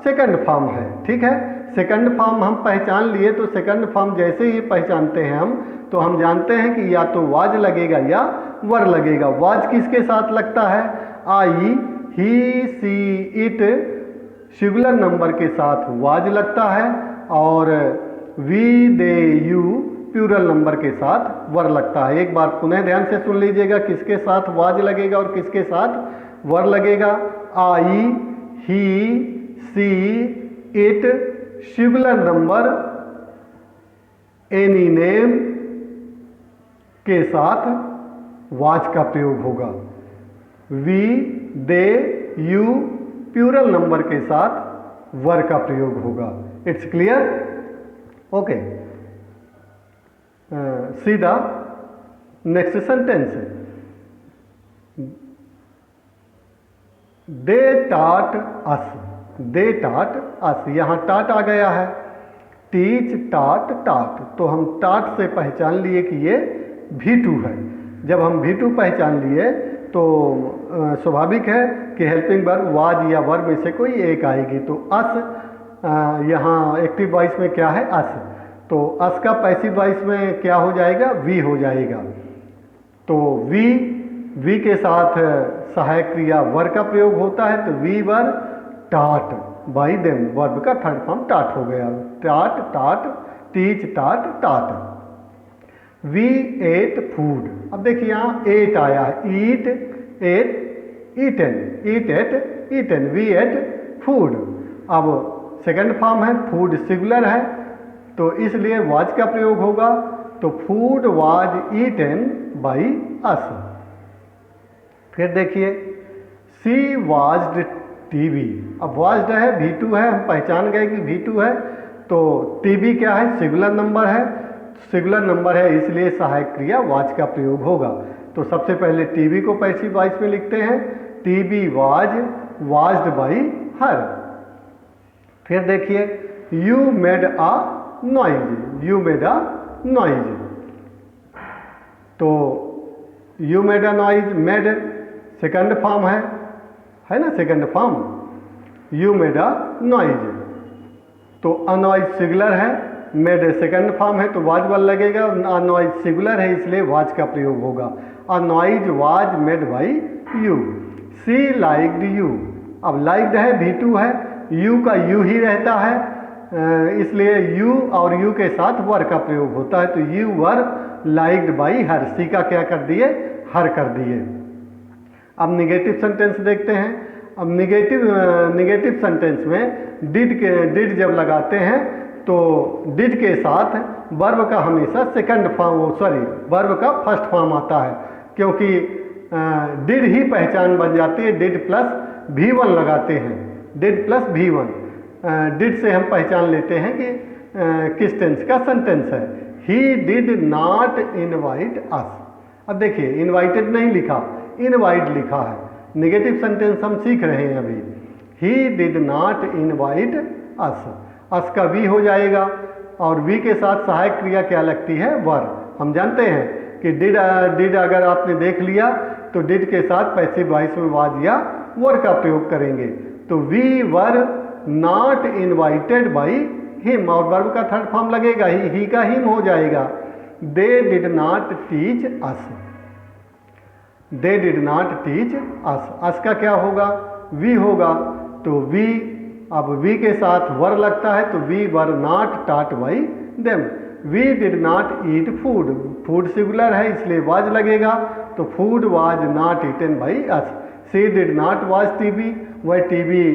सेकंड फॉर्म है। ठीक है, सेकंड फॉर्म हम पहचान लिए, तो सेकंड फॉर्म जैसे ही पहचानते हैं हम, तो हम जानते हैं कि या तो वाज लगेगा या वर लगेगा। वाज किसके साथ लगता है? I, he, she, it singular number के साथ वाज लगता है, और we, they, you plural number के साथ वर लगता है। एक बार पुनः ध्यान से सुन लीजिएगा किसके साथ वाज लगेगा और किसके साथ वर लगेगा। I, he, she, it singular number any name के साथ वाज का प्रयोग होगा। We, they, you plural number के साथ वर का प्रयोग होगा। It's clear? ओके, सीधा next sentence. They taught us, they taught अस, यहां टाट आ गया है। टीच, टाट, टाट, तो हम टाट से पहचान लिए कि ये V2 है। जब हम V2 पहचान लिए तो स्वाभाविक है कि हेल्पिंग वर्ब वाज या वर्ब में से कोई एक आएगी। तो अस, यहाँ एक्टिव वॉइस में क्या है? अस, तो अस का पैसिव वॉइस में क्या हो जाएगा? वी हो जाएगा। तो वी के साथ सहायक क्रिया वर का प्रयोग होता है, तो वी वर टाट बाई देम, वर्ब का थर्ड फॉर्म टाट हो गया। टाट, टाट, टीच, टाट, टाट। वी एट फूड, अब देखिए यहाँ एट आया है, eat, ate, eaten, eat ate, eaten, we ate food. अब सेकंड फॉर्म है, फूड सिंगुलर है, तो इसलिए वाज का प्रयोग होगा। तो food was eaten by us. फिर देखिए सी वाज्ड टीवी, अब वाज्ड है, V2 है, हम पहचान गए कि V2 है, तो टीवी क्या है? सिंगुलर नंबर है, सिंगुलर नंबर है इसलिए सहायक क्रिया वाज का प्रयोग होगा। तो सबसे पहले टीवी को पैसिव वॉइस में लिखते हैं, TV was watched by her. फिर देखिए you made a noise, you made a noise, तो you made a noise, made second form है ना, second form, you made a noise, तो अनॉइज सिंगुलर है, मेड सेकंड फॉर्म है तो was वाल लगेगा, अनॉइज सिंगुलर है इसलिए वाज का प्रयोग होगा। A noise was made by you. She liked you, अब लाइक्ड है, V2 है, यू का यू ही रहता है, इसलिए यू और यू के साथ वर का प्रयोग होता है, तो you were liked by her. She का क्या कर दिए? हर कर दिए। अब निगेटिव सेंटेंस देखते हैं। अब निगेटिव सेंटेंस में डिड जब लगाते हैं तो डिड के साथ वर्ब का हमेशा सेकंड फॉर्म, वर्ब का फर्स्ट फॉर्म आता है, क्योंकि डिड ही पहचान बन जाती है। डिड प्लस V1 लगाते हैं, डिड प्लस V1, डिड से हम पहचान लेते हैं कि किस टेंस का सेंटेंस है। ही डिड नॉट इनवाइट अस, अब देखिए इनवाइटेड नहीं लिखा, इनवाइट लिखा है। नेगेटिव सेंटेंस हम सीख रहे हैं अभी। He did not invite us, us का वी हो जाएगा, और वी के साथ सहायक क्रिया क्या लगती है? वर। हम जानते हैं कि डिड अगर आपने देख लिया तो डिड के साथ पैसिव वॉइस में वाज या वर का प्रयोग करेंगे। तो we were not invited by him, और वर्ब का थर्ड फॉर्म लगेगा ही का हिम हो जाएगा। They did not teach us, they did not teach us, us का क्या होगा? वी होगा, तो वी, अब वी के साथ वर लगता है तो we were not taught by them. We did not eat food, food singular है इसलिए वाज लगेगा, तो food was not eaten by us. She did not watch TV, वह टीवी,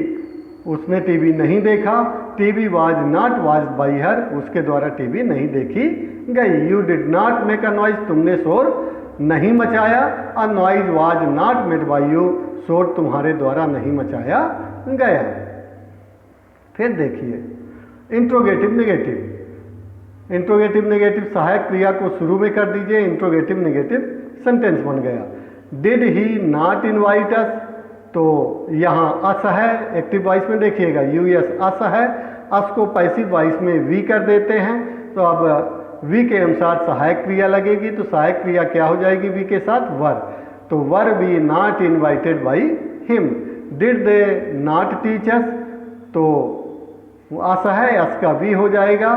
उसने टीवी नहीं देखा। TV was not watched by her, उसके द्वारा टीवी नहीं देखी गई। You did not make a noise, तुमने शोर नहीं मचाया। A noise was not made by you, शोर तुम्हारे द्वारा नहीं मचाया गया। फिर देखिए इंट्रोगेटिव नेगेटिव, इंट्रोगेटिव नेगेटिव सहायक क्रिया को शुरू में कर दीजिए, इंट्रोगेटिव नेगेटिव सेंटेंस बन गया। डिड ही नॉट इनवाइट अस, तो यहाँ अस है, एक्टिव वॉइस में देखिएगा यूएस अस है, अस को पैसिव वॉइस में वी कर देते हैं, तो अब वी के अनुसार सहायक क्रिया लगेगी, तो सहायक क्रिया क्या हो जाएगी वी के साथ? वर। तो were be not invited by him. Did they not teach us, तो वो अस है, अस का वी हो जाएगा,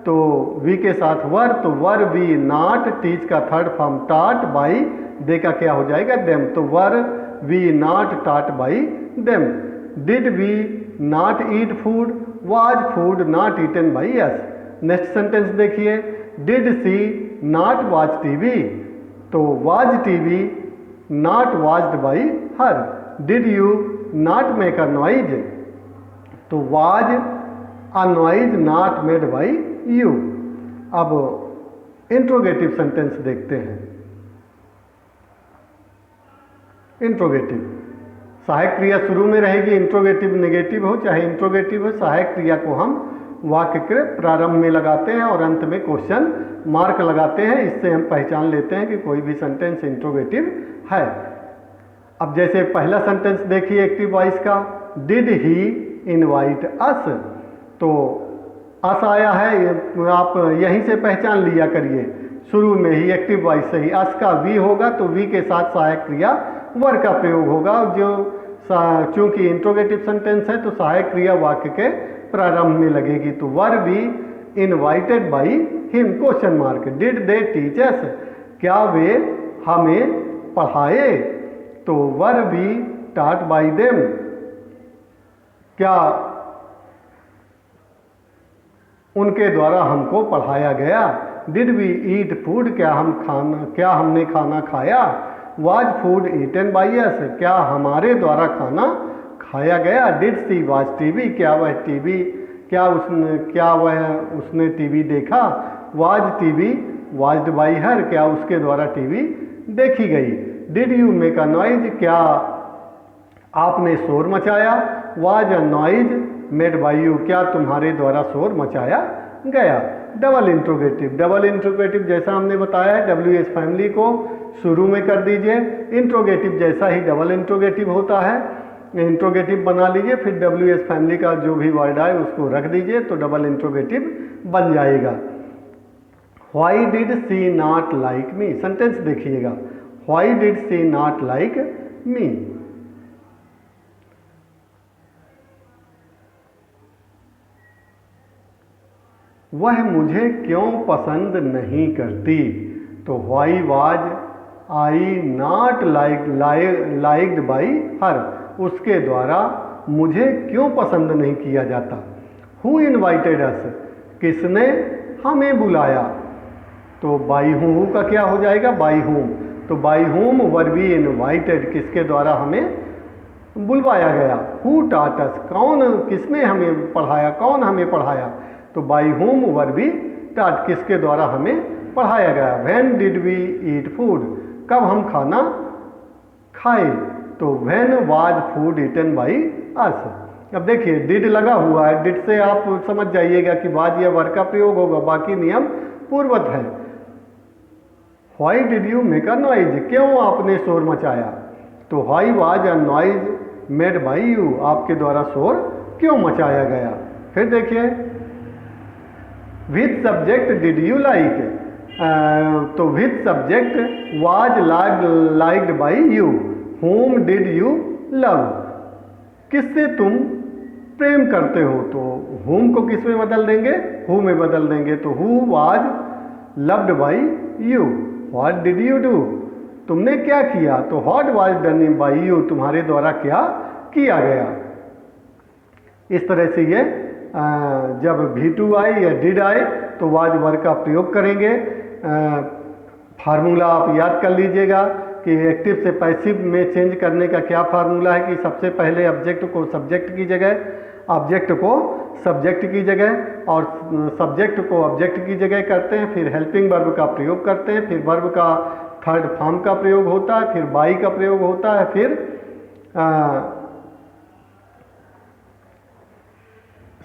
तो वी के साथ वर, तो वर वी नॉट, टीच का third form taught, by they का क्या हो जाएगा देम, तो were we not taught by them. Did we not eat food, was food not eaten by us. Next sentence देखिए, did she not watch TV, तो was TV not watched by her. Did you not make a noise, तो was a noise not made by you. अब interrogative sentence देखते हैं। Interrogative सहायक क्रिया शुरू में रहेगी, इंट्रोगेटिव नेगेटिव हो चाहे इंट्रोगेटिव हो, सहायक क्रिया को हम वाक्य के प्रारंभ में लगाते हैं और अंत में क्वेश्चन मार्क लगाते हैं। इससे हम पहचान लेते हैं कि कोई भी सेंटेंस इंट्रोगेटिव है। अब जैसे पहला सेंटेंस देखिए एक्टिव वॉइस का, डिड ही इनवाइट अस, तो अस आया है, आप यहीं से पहचान लिया करिए, शुरू में ही एक्टिव वॉइस से ही अस का वी होगा, तो वी के साथ सहायक क्रिया वर का प्रयोग होगा। जो चूंकि इंट्रोगेटिव सेंटेंस है तो सहायक क्रिया वाक्य के प्रारंभ में लगेगी, तो were we invited by him, question mark. Did they teach us, क्या वे हमें पढ़ाए, तो were we taught by them, क्या उनके द्वारा हमको पढ़ाया गया। डिड वी ईट फूड, क्या हमने खाना खाया। Was food eaten by us, क्या हमारे द्वारा खाना खाया गया। डिड सी वॉच टीवी, क्या उसने टीवी देखा। वाज टीवी वॉच्ड बाई हर, क्या उसके द्वारा टीवी देखी गई। Did you make a noise, क्या आपने शोर मचाया। Was a noise made by you, क्या तुम्हारे द्वारा शोर मचाया गया। डबल इंट्रोगेटिव जैसा हमने बताया है, WH फैमिली को शुरू में कर दीजिए। इंट्रोगेटिव जैसा ही डबल इंट्रोगेटिव होता है, इंट्रोगेटिव बना लीजिए, फिर WH फैमिली का जो भी वर्ड आए उसको रख दीजिए, तो डबल इंट्रोगेटिव बन जाएगा। Why did she not like me, sentence देखिएगा, why did she not like me. वह मुझे क्यों पसंद नहीं करती, तो why was I not liked by her, उसके द्वारा मुझे क्यों पसंद नहीं किया जाता। हु इनवाइटेड अस, किसने हमें बुलाया, तो बाई हूँ का क्या हो जाएगा बाई हूम, तो by whom were we invited, किसके द्वारा हमें बुलवाया गया। हु टाट अस, किसने हमें पढ़ाया, कौन हमें पढ़ाया, तो बाई होम वर वी टाट, किसके द्वारा हमें पढ़ाया गया। When did we eat food, कब हम खाना खाए, तो when was food eaten by us. अब देखिए डिड लगा हुआ है, डिड से आप समझ जाइएगा कि वाज या वर का प्रयोग होगा, बाकी नियम पूर्वत है। Why did you make a noise, क्यों आपने शोर मचाया, तो why was a noise made by you, आपके द्वारा शोर क्यों मचाया गया। फिर देखिए with subject did you like, तो with subject was liked by you. Whom did you love, किससे तुम प्रेम करते हो, तो होम को किस में बदल देंगे, हु में बदल देंगे, तो who was loved by you. What did you do, तुमने क्या किया, तो what was done by you, तुम्हारे द्वारा क्या किया गया। इस तरह से ये जब V2 आए या डिड आए तो वाज वर का प्रयोग करेंगे। फार्मूला आप याद कर लीजिएगा कि एक्टिव से पैसिव में चेंज करने का क्या फार्मूला है कि सबसे पहले ऑब्जेक्ट को सब्जेक्ट की जगह, ऑब्जेक्ट को सब्जेक्ट की जगह और सब्जेक्ट को ऑब्जेक्ट की जगह करते हैं, फिर हेल्पिंग वर्ब का प्रयोग करते हैं, फिर वर्ब का थर्ड फॉर्म का प्रयोग होता है, फिर बाई का प्रयोग होता है, फिर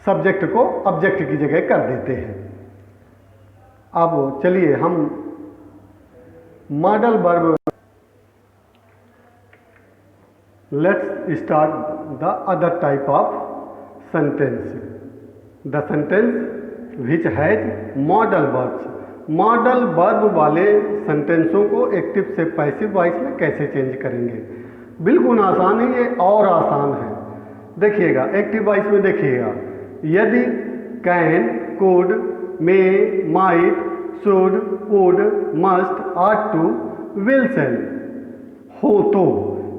सब्जेक्ट को ऑब्जेक्ट की जगह कर देते हैं। अब चलिए हम modal verb, let's start the other type of sentence, the sentence which has modal verbs. Modal verb वाले सेंटेंसों को एक्टिव से पैसिव वॉइस में कैसे चेंज करेंगे, बिल्कुल आसान है ये, और आसान है। देखिएगा एक्टिव वॉइस में देखिएगा यदि can, could, may, might, should, would, must, ought to, will shall हो तो,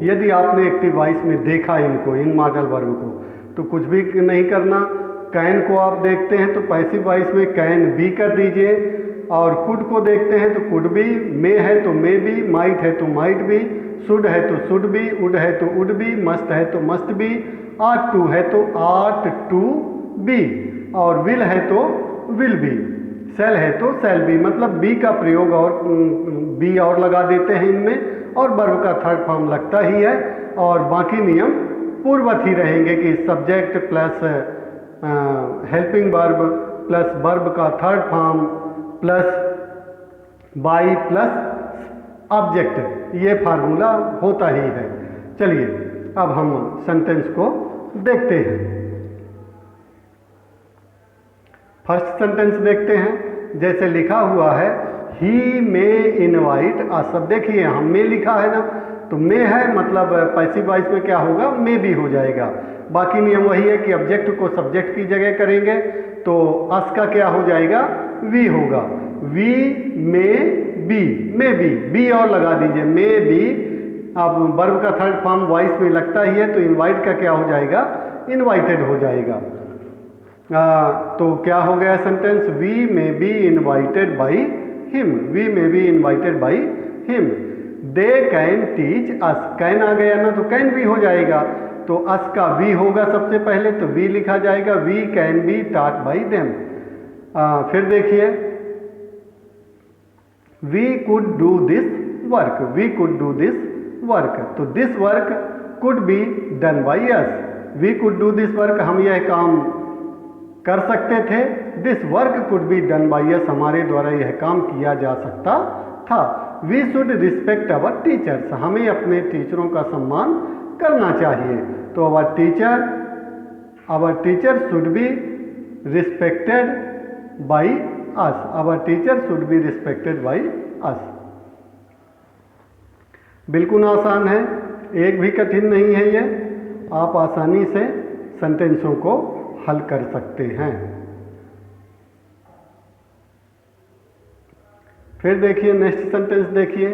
यदि आपने एक्टिव वॉइस में देखा इनको, इन मॉडल वर्ब को, तो कुछ भी नहीं करना। कैन को आप देखते हैं तो पैसिव वॉइस में कैन बी कर दीजिए, और कुड को देखते हैं तो कुड बी, मे है तो मे बी, माइट है तो माइट बी, शुड है तो शुड बी, वुड है तो वुड बी, मस्ट है तो मस्ट बी, आट टू है तो आट टू बी, और विल है तो विल बी, सेल है तो सेल बी। मतलब बी का प्रयोग और बी और लगा देते हैं इनमें, और वर्ब का थर्ड फॉर्म लगता ही है, और बाकी नियम पूर्ववत ही रहेंगे कि subject plus helping verb plus verb का third form plus by plus object, ये फार्मूला होता ही है। चलिए अब हम सेंटेंस को देखते हैं। फर्स्ट सेंटेंस देखते हैं। जैसे लिखा हुआ है ही मे इनवाइट अस। अब देखिए हम मे लिखा है ना, तो मे है मतलब पैसिव वॉइस में क्या होगा, मे भी हो जाएगा। बाकी नियम वही है कि ऑब्जेक्ट को सब्जेक्ट की जगह करेंगे तो अस का क्या हो जाएगा, वी होगा। We may be, may be और लगा दीजिए, मे बी। अब वर्ब का थर्ड फॉर्म वॉइस में लगता ही है तो इनवाइट का क्या हो जाएगा, इनवाइटेड हो जाएगा। तो क्या हो गया sentence, we may be invited by him, we may be invited by him. They can teach us, can आ गया ना तो कैन भी हो जाएगा, तो अस का वी होगा सबसे पहले, तो वी लिखा जाएगा, we can be taught by them. फिर देखिए we could do this work, we could do this work, तो this work could be done by us. We could do this work, हम यह काम कर सकते थे। This work could be done by us, हमारे द्वारा यह काम किया जा सकता था। We should respect our teachers, हमें अपने टीचरों का सम्मान करना चाहिए। तो our teacher should be respected by us, our teacher should be respected by us. बिल्कुल आसान है, एक भी कठिन नहीं है ये, आप आसानी से सेंटेंसों को हल कर सकते हैं। फिर देखिए नेक्स्ट सेंटेंस देखिए,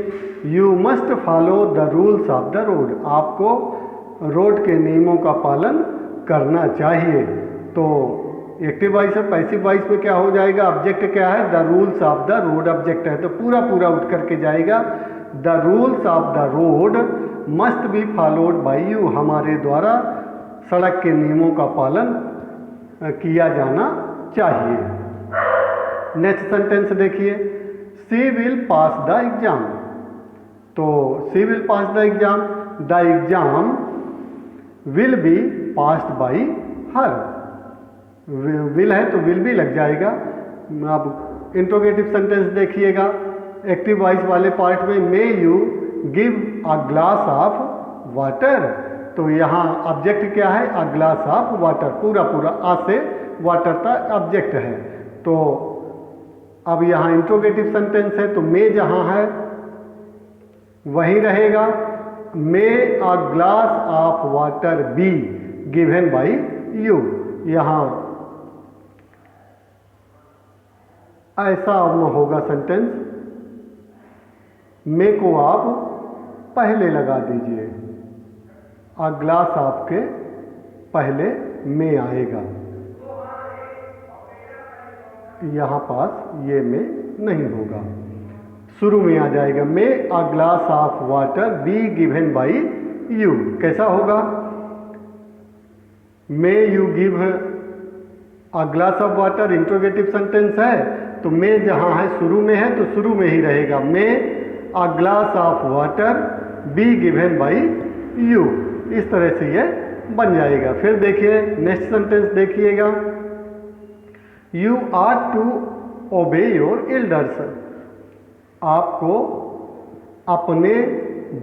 you must follow the rules of the road, आपको रोड के नियमों का पालन करना चाहिए। तो एक्टिव वॉइस और पैसिव वॉइस में क्या हो जाएगा, ऑब्जेक्ट क्या है, the rules of the road object है, तो पूरा पूरा उठ करके जाएगा। The rules of the road must be followed by you, हमारे द्वारा सड़क के नियमों का पालन किया जाना चाहिए। नेक्स्ट सेंटेंस देखिए, she will pass the exam, तो she will pass the exam, the exam will be passed by her, will है तो विल भी लग जाएगा। अब इंट्रोगेटिव सेंटेंस देखिएगा, एक्टिव वॉइस वाले पार्ट में, may you give a glass of water, तो यहाँ ऑब्जेक्ट क्या है, अ ग्लास ऑफ वाटर, पूरा पूरा आ से वाटर तक ऑब्जेक्ट है। तो अब यहाँ इंट्रोगेटिव सेंटेंस है तो मे जहाँ है वहीं रहेगा, may a glass of water be given by you, यहाँ ऐसा होगा सेंटेंस। मे को आप पहले लगा दीजिए, अ ग्लास आपके पहले मे आएगा, यहाँ पास ये मे नहीं होगा, शुरू में आ जाएगा। May a glass of water be given by you, कैसा होगा, may you give a glass of water, interrogative sentence है तो मे जहाँ है शुरू में है तो शुरू में ही रहेगा, may a glass of water be given by you, इस तरह से ये बन जाएगा। फिर देखिए नेक्स्ट सेंटेंस देखिएगा, you are to obey your elders, आपको अपने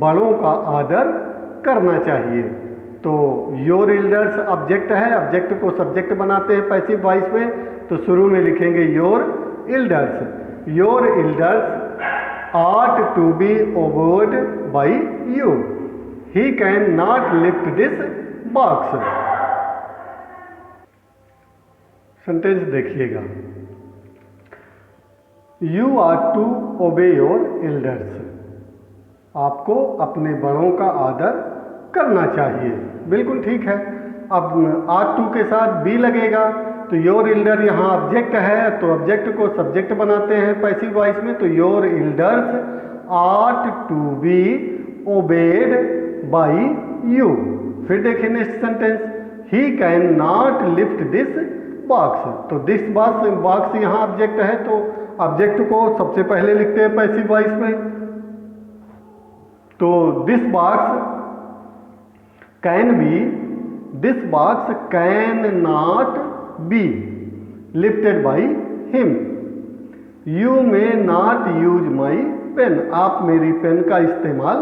बड़ों का आदर करना चाहिए। तो योर एल्डर्स ऑब्जेक्ट है, ऑब्जेक्ट को सब्जेक्ट बनाते हैं पैसिव वॉइस में, तो शुरू में लिखेंगे your elders, your elders are to be obeyed by you, he can not lift this box. Sentence देखिएगा, you are to obey your elders, आपको अपने बड़ों का आदर करना चाहिए। बिल्कुल ठीक है। अब आर टू के साथ बी लगेगा, तो योर एल्डर यहाँ ऑब्जेक्ट है, तो ऑब्जेक्ट को सब्जेक्ट बनाते हैं पैसिव वॉइस में, तो your elders are to be obeyed by you. फिर देखिए next sentence, he can not lift this box, तो दिस बॉक्स यहाँ ऑब्जेक्ट है, तो ऑब्जेक्ट को सबसे पहले लिखते हैं पैसिव वॉइस में, तो this box can be, this box can not be lifted by him. You may not use my pen, आप मेरी पेन का इस्तेमाल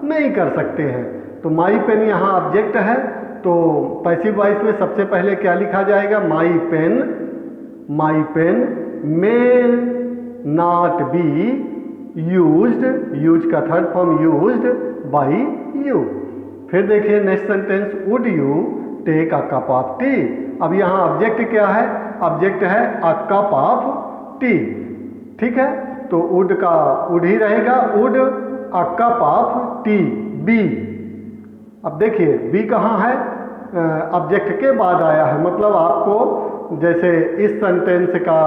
नहीं कर सकते हैं। तो माई पेन यहाँ ऑब्जेक्ट है, तो पैसिव वॉइस में सबसे पहले क्या लिखा जाएगा, my pen may not be used, use का third form used by you. फिर देखिए next sentence, would you take a cup of tea. अब यहाँ ऑब्जेक्ट क्या है, ऑब्जेक्ट है अ कप ऑफ टी, ठीक है, तो वुड का वुड ही रहेगा, would a cup of tea be. अब देखिए बी कहाँ है, ऑब्जेक्ट के बाद आया है, मतलब आपको जैसे इस सेंटेंस का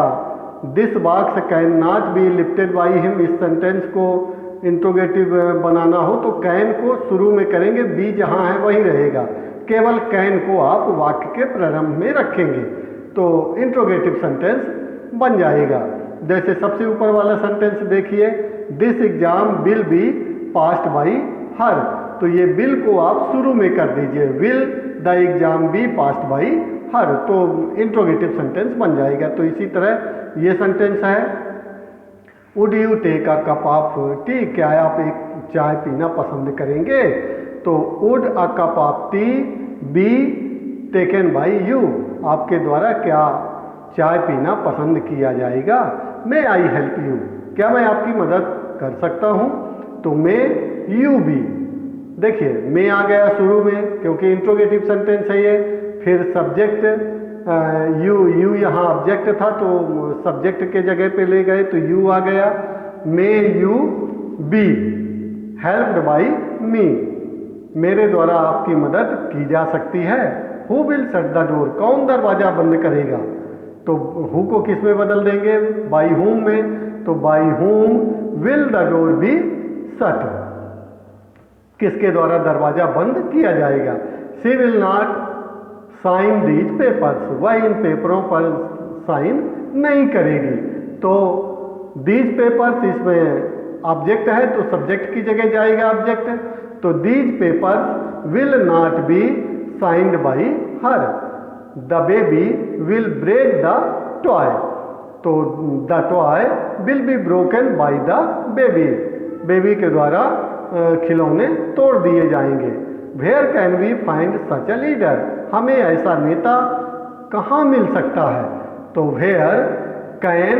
this box can not be lifted by him, इस सेंटेंस को इंट्रोगेटिव बनाना हो तो कैन को शुरू में करेंगे, बी जहाँ है वही रहेगा, केवल कैन को आप वाक्य के प्रारंभ में रखेंगे तो इंट्रोगेटिव सेंटेंस बन जाएगा। जैसे सबसे ऊपर वाला सेंटेंस देखिए, this exam will be passed by हर, तो ये बिल को आप शुरू में कर दीजिए, will the exam B passed by हर, तो इंट्रोगेटिव सेंटेंस बन जाएगा। तो इसी तरह ये सेंटेंस है, would you take a cup of tea, क्या आप एक चाय पीना पसंद करेंगे, तो would a cup of tea be taken by you, आपके द्वारा क्या चाय पीना पसंद किया जाएगा। मे आई हेल्प यू, क्या मैं आपकी मदद कर सकता हूँ, तो मे यू बी, देखिए मे आ गया शुरू में क्योंकि इंट्रोगेटिव सेंटेंस है ये, फिर सब्जेक्ट यू यहाँ ऑब्जेक्ट था तो सब्जेक्ट के जगह पे ले गए तो यू आ गया, may you be helped by me, मेरे द्वारा आपकी मदद की जा सकती है। Who will shut the door, कौन दरवाजा बंद करेगा, तो हु को किस में बदल देंगे, बाई हुम में, तो by whom will the door be shut, किसके द्वारा दरवाजा बंद किया जाएगा। She will not sign these papers, वह इन पेपरों पर साइन नहीं करेगी, तो दीज पेपर्स इसमें ऑब्जेक्ट है तो सब्जेक्ट की जगह जाएगा ऑब्जेक्ट, तो these papers will not be signed by her, the baby will break the toy, तो the toy will be broken by the baby, baby के द्वारा खिलौने तोड़ दिए जाएंगे। Where can we find such a leader, हमें ऐसा नेता कहाँ मिल सकता है, तो where can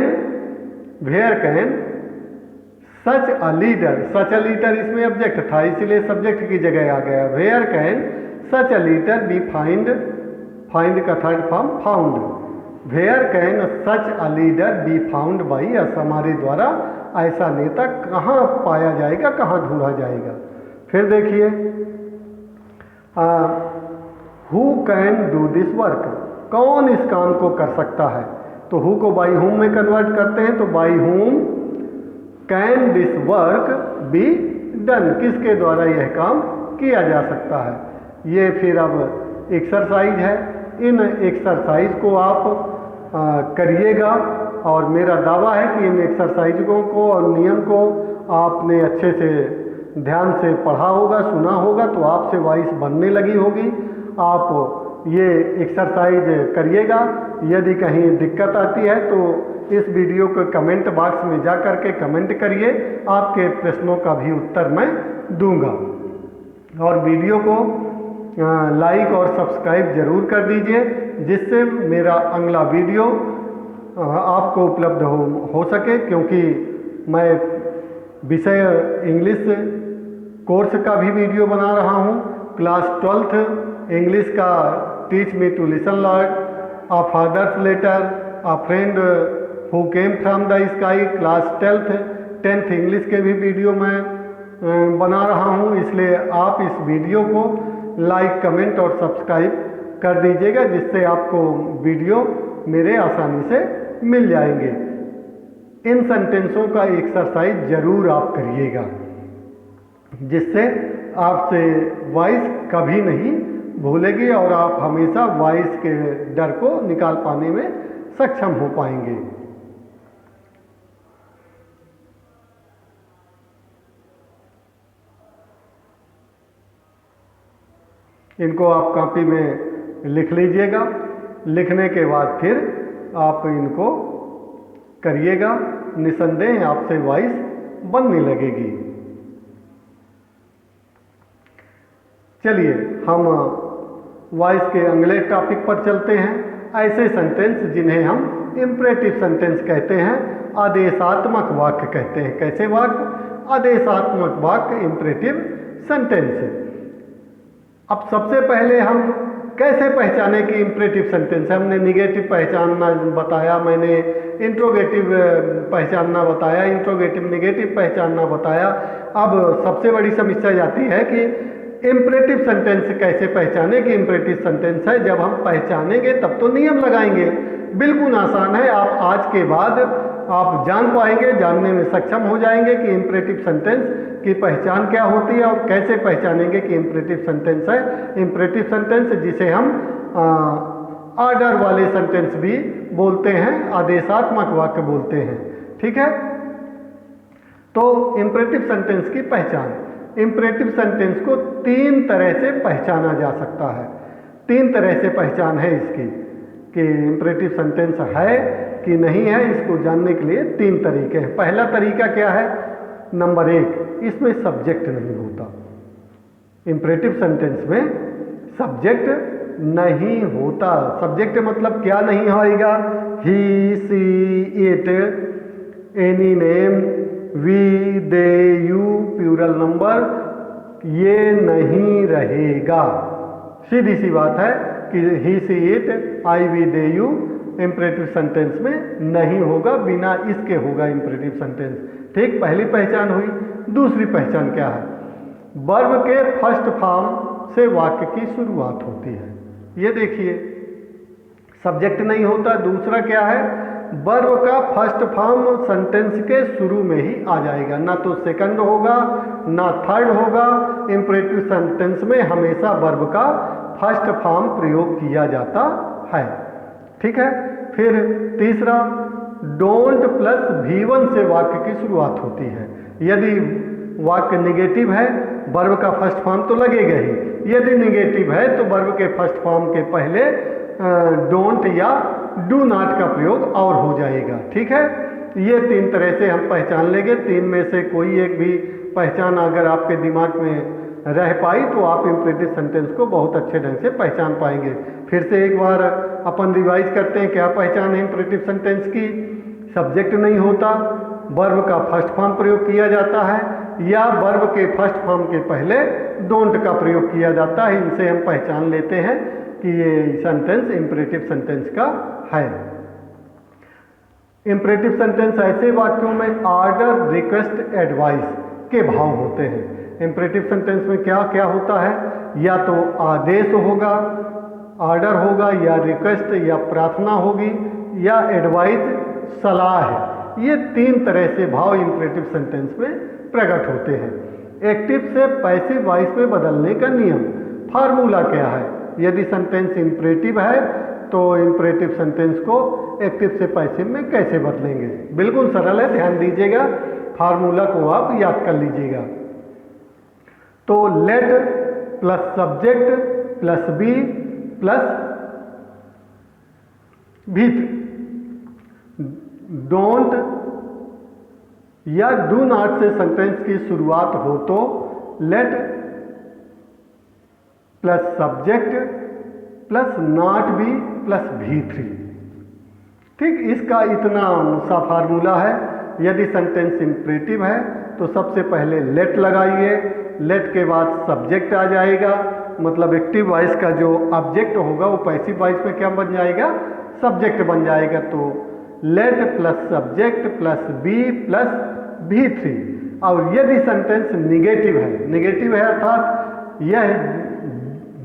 such a leader इसमें ऑब्जेक्ट था इसलिए सब्जेक्ट की जगह आ गया, where can such a leader be find का third form found, where can such a leader be found by us, हमारे द्वारा ऐसा नेता कहाँ पाया जाएगा, कहाँ ढूंढा जाएगा। फिर देखिए who can do this work, कौन इस काम को कर सकता है, तो हु को बाई हुम में कन्वर्ट करते हैं, तो बाई हुम can this work be done, किसके द्वारा यह काम किया जा सकता है। ये फिर अब एक्सरसाइज है, इन एक्सरसाइज को आप करिएगा और मेरा दावा है कि इन एक्सरसाइजों को और नियम को आपने अच्छे से ध्यान से पढ़ा होगा, सुना होगा, तो आपसे वॉइस बनने लगी होगी। आप ये एक्सरसाइज करिएगा, यदि कहीं दिक्कत आती है तो इस वीडियो को कमेंट बॉक्स में जा कर के कमेंट करिए, आपके प्रश्नों का भी उत्तर मैं दूंगा। और वीडियो को लाइक और सब्सक्राइब जरूर कर दीजिए, जिससे मेरा अगला वीडियो आपको उपलब्ध हो सके, क्योंकि मैं विषय इंग्लिश कोर्स का भी वीडियो बना रहा हूँ, क्लास 12th इंग्लिश का teach me to listen learn a father's letter, a friend who came from the sky, class 10th English के भी वीडियो मैं बना रहा हूँ, इसलिए आप इस वीडियो को लाइक, कमेंट और सब्सक्राइब कर दीजिएगा, जिससे आपको वीडियो मेरे आसानी से मिल जाएंगे। इन सेंटेंसों का एक्सरसाइज जरूर आप करिएगा, जिससे आपसे वॉइस कभी नहीं भूलेगी और आप हमेशा वॉइस के डर को निकाल पाने में सक्षम हो पाएंगे। इनको आप कॉपी में लिख लीजिएगा। लिखने के बाद फिर आप इनको करिएगा, निसंदेह आपसे वॉइस बनने लगेगी। चलिए हम वॉइस के अगले टॉपिक पर चलते हैं। ऐसे सेंटेंस जिन्हें हम इंपरेटिव सेंटेंस कहते हैं, आदेशात्मक वाक्य कहते हैं। कैसे वाक्य? आदेशात्मक वाक्य, इंपरेटिव सेंटेंस। अब सबसे पहले हम कैसे पहचाने कि इंपरेटिव सेंटेंस है? हमने निगेटिव पहचानना बताया, मैंने इंट्रोगेटिव पहचानना बताया, इंट्रोगेटिव निगेटिव पहचानना बताया। अब सबसे बड़ी समस्या जाती है कि इंपरेटिव सेंटेंस कैसे पहचाने कि इंपरेटिव सेंटेंस है। जब हम पहचानेंगे तब तो नियम लगाएंगे। बिल्कुल आसान है, आप आज के बाद आप जान पाएंगे, जानने में सक्षम हो जाएंगे कि इंपरेटिव सेंटेंस की पहचान क्या होती है और कैसे पहचानेंगे कि इंपरेटिव सेंटेंस है। इंपरेटिव सेंटेंस जिसे हम ऑर्डर वाले सेंटेंस भी बोलते हैं, आदेशात्मक वाक्य बोलते हैं। ठीक है, तो इंपरेटिव सेंटेंस की पहचान। इंपरेटिव सेंटेंस को 3 तरह से पहचाना जा सकता है। 3 तरह से पहचान है इसकी कि इंपरेटिव सेंटेंस है कि नहीं है। इसको जानने के लिए 3 तरीके हैं। पहला तरीका क्या है? नंबर 1, इसमें सब्जेक्ट नहीं होता। इंपरेटिव सेंटेंस में सब्जेक्ट नहीं होता। सब्जेक्ट मतलब क्या नहीं होएगा? He, she, it, any name, we, they, you, plural number, ये नहीं रहेगा। सीधी सी बात है कि he, she, it, I, we, they, you imperative sentence में नहीं होगा, बिना इसके होगा इंपरेटिव सेंटेंस। ठीक, पहली पहचान हुई। दूसरी पहचान क्या है? वर्ब के फर्स्ट फॉर्म से वाक्य की शुरुआत होती है। ये देखिए, सब्जेक्ट नहीं होता। दूसरा क्या है? वर्ब का फर्स्ट फॉर्म सेंटेंस के शुरू में ही आ जाएगा, ना तो सेकंड होगा ना थर्ड होगा। इंपरेटिव सेंटेंस में हमेशा वर्ब का फर्स्ट फॉर्म प्रयोग किया जाता है। ठीक है, फिर तीसरा, डोंट प्लस V1 से वाक्य की शुरुआत होती है। यदि वाक्य निगेटिव है, वर्ब का फर्स्ट फॉर्म तो लगेगा ही। यदि निगेटिव है तो वर्ब के फर्स्ट फॉर्म के पहले डोंट या डू नॉट का प्रयोग और हो जाएगा। ठीक है, ये 3 तरह से हम पहचान लेंगे। 3 में से कोई एक भी पहचान अगर आपके दिमाग में रह पाई तो आप इंपरेटिव सेंटेंस को बहुत अच्छे ढंग से पहचान पाएंगे। फिर से एक बार अपन रिवाइज करते हैं, क्या पहचान है इंपरेटिव सेंटेंस की? सब्जेक्ट नहीं होता, वर्ब का फर्स्ट फॉर्म प्रयोग किया जाता है, या वर्ब के फर्स्ट फॉर्म के पहले डोंट का प्रयोग किया जाता है। इनसे हम पहचान लेते हैं कि ये सेंटेंस इंपरेटिव सेंटेंस का है। इंपरेटिव सेंटेंस ऐसे वाक्यों में ऑर्डर, रिक्वेस्ट, एडवाइस के भाव होते हैं। इंपरेटिव सेंटेंस में क्या क्या होता है? या तो आदेश होगा, ऑर्डर होगा, या रिक्वेस्ट या प्रार्थना होगी, या एडवाइस सलाह है। ये 3 तरह से भाव इंपरेटिव सेंटेंस में प्रकट होते हैं। एक्टिव से पैसिव वॉइस में बदलने का नियम, फार्मूला क्या है? यदि सेंटेंस इंपरेटिव है तो इंपरेटिव सेंटेंस को एक्टिव से पैसिव में कैसे बदलेंगे? बिल्कुल सरल है, ध्यान दीजिएगा, फार्मूला को आप याद कर लीजिएगा। तो let plus subject plus be plus भीत, डोंट या डू नॉट से सेंटेंस की शुरुआत हो तो let plus subject plus not be plus V3। ठीक, इसका इतना सा फार्मूला है। यदि सेंटेंस इंपरेटिव है तो सबसे पहले लेट लगाइए, लेट के बाद सब्जेक्ट आ जाएगा, मतलब एक्टिव वॉइस का जो ऑब्जेक्ट होगा वो पैसिव वॉइस में क्या बन जाएगा? सब्जेक्ट बन जाएगा। तो let plus subject plus be plus V3। और यदि सेंटेंस निगेटिव है अर्थात यह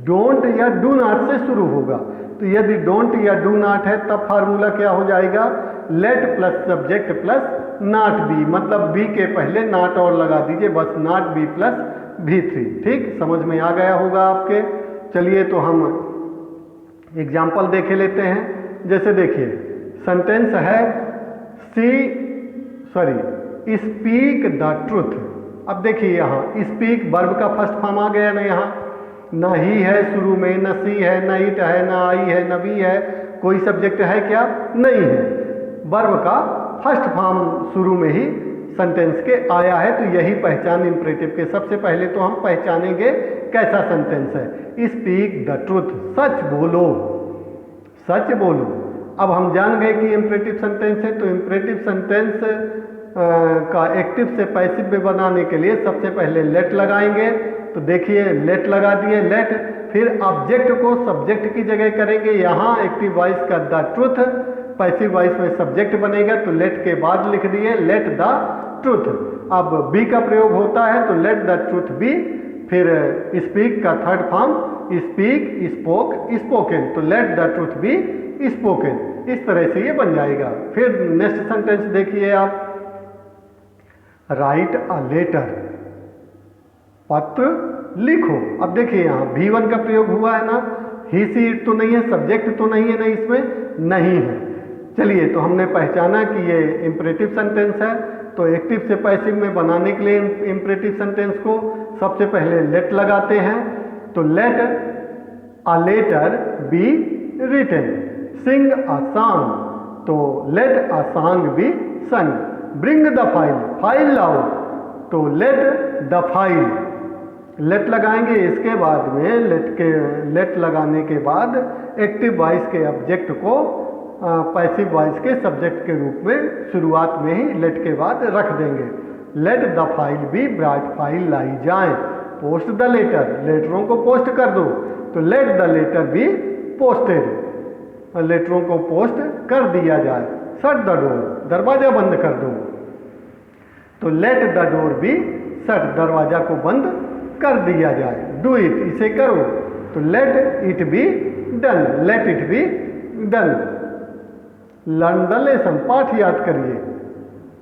डोंट या डू नॉट से शुरू होगा, तो यदि डोंट या डू नॉट है तब फार्मूला क्या हो जाएगा, late plus subject plus not B, मतलब बी के पहले नॉट और लगा दीजिए, बस नॉट बी प्लस V3। ठीक, समझ में आ गया होगा आपके। चलिए तो हम एग्जाम्पल देखे लेते हैं। जैसे देखिए सेंटेंस है स्पीक द ट्रुथ। अब देखिए यहाँ स्पीक वर्ब का फर्स्ट फॉर्म आ गया ना, यहाँ ना ही है शुरू में, न सी है, न इट है, न आई है, न बी है, कोई सब्जेक्ट है क्या, नहीं है। वर्ब का फर्स्ट फॉर्म शुरू में ही सेंटेंस के आया है, तो यही पहचान इंपरेटिव के। सबसे पहले तो हम पहचानेंगे कैसा सेंटेंस है। स्पीक द ट्रुथ, सच बोलो, सच बोलो। अब हम जान गए कि इंपरेटिव सेंटेंस है, तो इंपरेटिव सेंटेंस का एक्टिव से पैसिव में बनाने के लिए सबसे पहले लेट लगाएंगे। तो देखिए लेट लगा दिए, लेट, फिर ऑब्जेक्ट को सब्जेक्ट की जगह करेंगे। यहाँ एक्टिव वॉइस का द ट्रुथ, पैसिव वॉइस में सब्जेक्ट बनेगा, तो लेट के बाद लिख दिए लेट द ट्रुथ। अब बी का प्रयोग होता है तो लेट द ट्रुथ बी, फिर स्पीक का third form speak, spoke, spoken, तो let the truth be spoken. इस तरह से ये बन जाएगा। फिर नेक्स्ट सेंटेंस देखिए आप, राइट अ लेटर, पत्र लिखो। अब देखिए यहाँ V1 का प्रयोग हुआ है ना, ही सी इट तो नहीं है, सब्जेक्ट तो नहीं है ना, इसमें नहीं है। चलिए तो हमने पहचाना कि ये इंपरेटिव सेंटेंस है। तो एक्टिव से पैसिव में बनाने के लिए इंपरेटिव सेंटेंस को सबसे पहले लेट लगाते हैं। तो let a letter be written, sing a song, तो let a song be sung. Bring the file, file लाओ, तो लेट द फाइल, लेट लगाएंगे। इसके बाद में लेट लगाने के बाद एक्टिव वॉइस के ऑब्जेक्ट को पैसिव वॉइस के सब्जेक्ट के रूप में शुरुआत में ही लेट के बाद रख देंगे। Let the file be brought, file लाई जाए। पोस्ट द लेटर, लेटरों को पोस्ट कर दो, तो let the letter be posted, लेटरों को पोस्ट कर दिया जाए। शट द डोर, दरवाजा बंद कर दो, तो let the door be shut, दरवाजा को बंद कर दिया जाए। डू इट, इसे करो, तो let it be done, let it be done. Learn the lesson, पाठ याद करिए,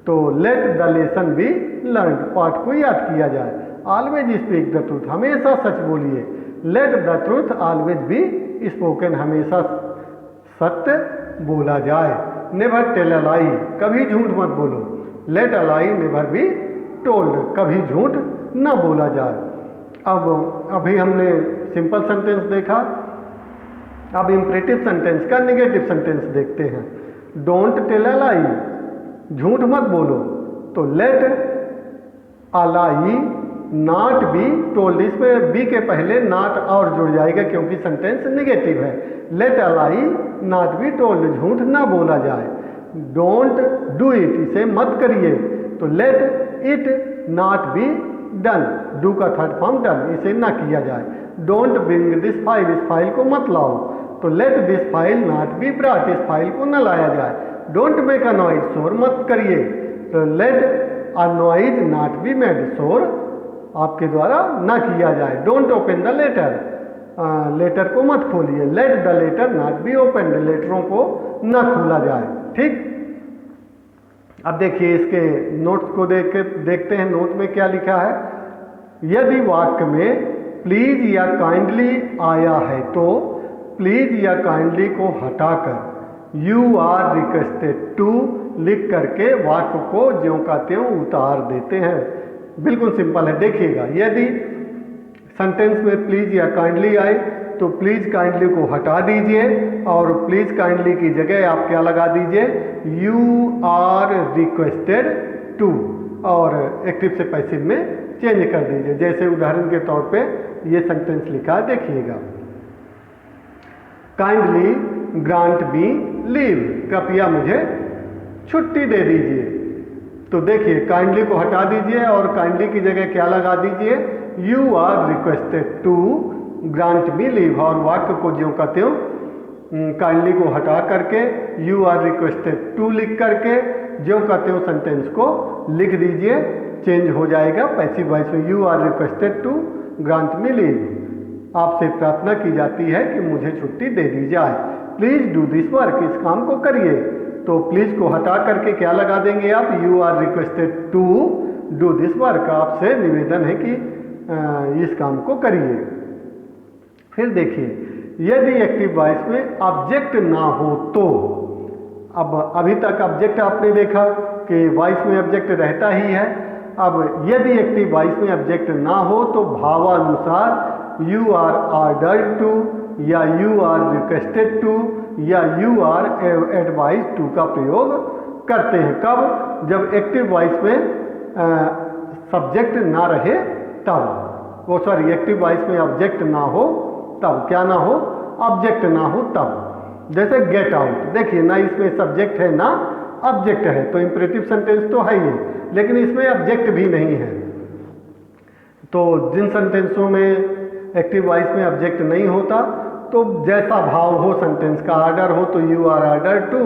तो let the lesson be learn, पाठ को याद किया जाए। ऑलवेज स्पीक द ट्रूथ, हमेशा सच बोलिए। Let the truth always be spoken, हमेशा सत्य बोला जाए। नेवर टेल अ लाई, कभी झूठ मत बोलो। Let a lie never be told, कभी झूठ न बोला जाए। अब अभी हमने सिंपल सेंटेंस देखा, अब इंपरेटिव सेंटेंस का नेगेटिव सेंटेंस देखते हैं। डोंट टेल अ लाई, झूठ मत बोलो, तो let a lie not be told, इसमें बी के पहले नॉट और जुड़ जाएगा क्योंकि सेंटेंस नेगेटिव है। Let a lie not be told, झूठ ना बोला जाए। डोंट डू इट, इसे मत करिए, तो let it not be done, do का थर्ड फॉर्म डन, इसे ना किया जाए। डोंट ब्रिंग दिस फाइल, इस फाइल को मत लाओ, तो let this file not be brought, इस फाइल को न लाया जाए। डोंट मेक अ नॉइज, शोर मत करिए, तो let a noise not be made, शोर आपके द्वारा ना किया जाए। Don't open the letter, letter को मत खोलिए। Let the letter not be open, लेटरों को ना खोला जाए। ठीक, अब देखिए इसके नोट्स को देखते हैं। नोट में क्या लिखा है, यदि वाक्य में प्लीज या काइंडली आया है तो प्लीज या काइंडली को हटाकर यू आर रिक्वेस्टेड टू लिख करके वाक्य को ज्यों का त्यों उतार देते हैं। बिल्कुल सिंपल है, देखिएगा। यदि सेंटेंस में प्लीज या काइंडली आए तो प्लीज काइंडली को हटा दीजिए और प्लीज काइंडली की जगह आप क्या लगा दीजिए, यू आर रिक्वेस्टेड टू, और एक्टिव से पैसिव में चेंज कर दीजिए। जैसे उदाहरण के तौर पे ये सेंटेंस लिखा, देखिएगा। काइंडली ग्रांट मी लीव, कृपया मुझे छुट्टी दे दीजिए। तो देखिए काइंडली को हटा दीजिए और काइंडली की जगह क्या लगा दीजिए, you are requested to grant me leave, और वाक्य को ज्यों का त्यों काइंडली को हटा करके यू आर रिक्वेस्टेड टू लिख करके जो कहते हो सेंटेंस को लिख दीजिए, चेंज हो जाएगा पैसिव वॉइस में। You are requested to grant me leave, आपसे प्रार्थना की जाती है कि मुझे छुट्टी दे दी जाए। प्लीज डू दिस वर्क, इस काम को करिए। तो प्लीज को हटा करके क्या लगा देंगे आप, you are requested to do this work, आपसे निवेदन है कि इस काम को करिए। फिर देखिए, यदि एक्टिव वॉइस में ऑब्जेक्ट ना हो तो, अब अभी तक ऑब्जेक्ट आपने देखा कि वॉइस में ऑब्जेक्ट रहता ही है। अब यदि एक्टिव वॉइस में ऑब्जेक्ट ना हो तो भावानुसार यू आर ऑर्डर्ड टू या यू आर रिक्वेस्टेड टू या यू आर एडवाइज टू का प्रयोग करते हैं। कब, जब एक्टिव वॉइस में सब्जेक्ट ना रहे तब, वो सॉरी एक्टिव वॉइस में ऑब्जेक्ट ना हो तब, क्या ना हो, ऑब्जेक्ट ना हो तब। जैसे गेट आउट, देखिए ना इसमें सब्जेक्ट है ना ऑब्जेक्ट है, तो इंपरेटिव सेंटेंस तो है ही, लेकिन इसमें ऑब्जेक्ट भी नहीं है। तो जिन सेंटेंसों में एक्टिव वॉइस में ऑब्जेक्ट नहीं होता, तो जैसा भाव हो सेंटेंस का, ऑर्डर हो तो यू आर ऑर्डर टू,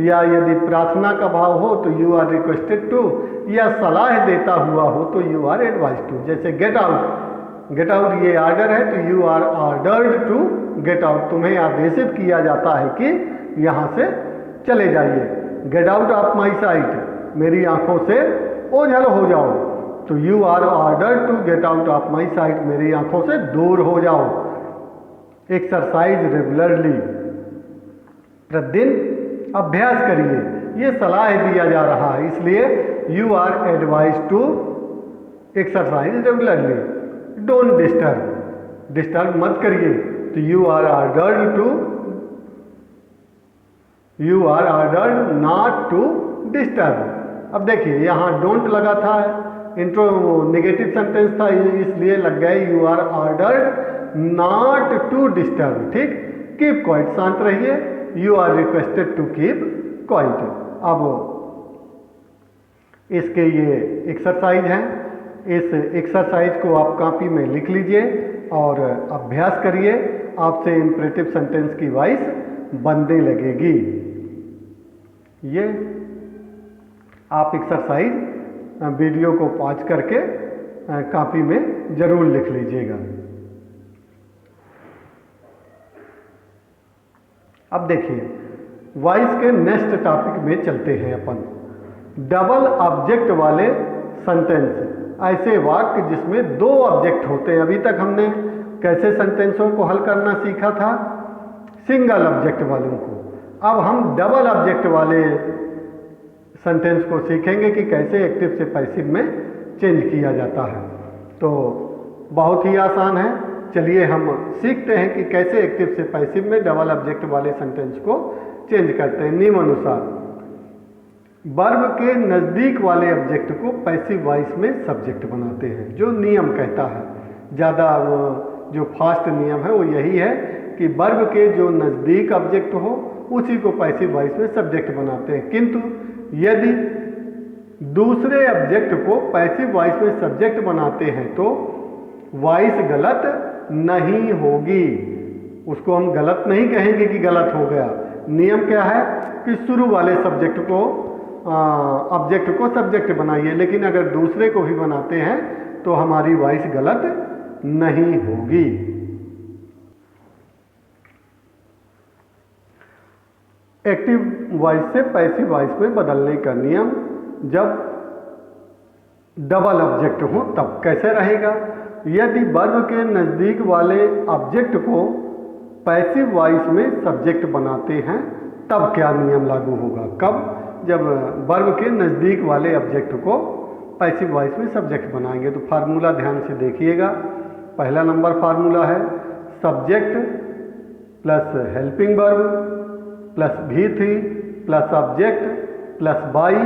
या यदि प्रार्थना का भाव हो तो यू आर रिक्वेस्टेड टू, या सलाह देता हुआ हो तो यू आर एडवाइज टू। जैसे गेट आउट, गेट आउट ये ऑर्डर है तो you are ordered to get out, तुम्हें आदेशित किया जाता है कि यहाँ से चले जाइए। Get out of my sight, मेरी आंखों से ओझल हो जाओ, तो you are ordered to get out of my sight, मेरी आंखों से दूर हो जाओ। एक्सरसाइज रेगुलरली, प्रतिदिन अभ्यास करिए, ये सलाह दिया जा रहा है, इसलिए you are advise to exercise regularly. Don't disturb, disturb मत करिए, तो you are ordered to, you are ordered not to disturb. अब देखिए यहाँ डोंट लगा था, इंट्रो नेगेटिव सेंटेंस था, इसलिए लग गए you are ordered not to disturb. ठीक, कीप क्वाइट, शांत रहिए, you are requested to keep quiet. अब इसके ये एक्सरसाइज हैं, इस एक्सरसाइज को आप कॉपी में लिख लीजिए और अभ्यास करिए, आपसे इंपरेटिव सेंटेंस की वॉइस बनने लगेगी। ये आप एक्सरसाइज वीडियो को पॉज करके कॉपी में जरूर लिख लीजिएगा। अब देखिए, वॉइस के नेक्स्ट टॉपिक में चलते हैं अपन। डबल ऑब्जेक्ट वाले सेंटेंस, ऐसे वाक्य जिसमें दो ऑब्जेक्ट होते हैं। अभी तक हमने कैसे सेंटेंसों को हल करना सीखा था, सिंगल ऑब्जेक्ट वालों को। अब हम डबल ऑब्जेक्ट वाले सेंटेंस को सीखेंगे कि कैसे एक्टिव से पैसिव में चेंज किया जाता है। तो बहुत ही आसान है, चलिए हम सीखते हैं कि कैसे एक्टिव से पैसिव में डबल ऑब्जेक्ट वाले सेंटेंस को चेंज करते हैं। नियमानुसार वर्ब के नज़दीक वाले ऑब्जेक्ट को पैसिव वॉइस में सब्जेक्ट बनाते हैं, जो नियम कहता है। ज़्यादा जो फास्ट नियम है वो यही है कि वर्ब के जो नज़दीक ऑब्जेक्ट हो उसी को पैसिव वॉइस में सब्जेक्ट बनाते हैं। किंतु यदि दूसरे ऑब्जेक्ट को पैसिव वॉइस में सब्जेक्ट बनाते हैं तो वॉइस गलत नहीं होगी, उसको हम गलत नहीं कहेंगे कि गलत हो गया। नियम क्या है कि शुरू वाले सब्जेक्ट को ऑब्जेक्ट को सब्जेक्ट बनाइए, लेकिन अगर दूसरे को भी बनाते हैं तो हमारी वॉइस गलत नहीं होगी। एक्टिव वॉइस से पैसिव वॉइस में बदलने का नियम, जब डबल ऑब्जेक्ट हो तब कैसे रहेगा। यदि वर्ब के नज़दीक वाले ऑब्जेक्ट को पैसिव वॉइस में सब्जेक्ट बनाते हैं तब क्या नियम लागू होगा। कब, जब वर्ब के नज़दीक वाले ऑब्जेक्ट को पैसिव वॉइस में सब्जेक्ट बनाएंगे। तो फार्मूला ध्यान से देखिएगा। पहला नंबर फार्मूला है subject plus helping verb plus V3 plus object plus by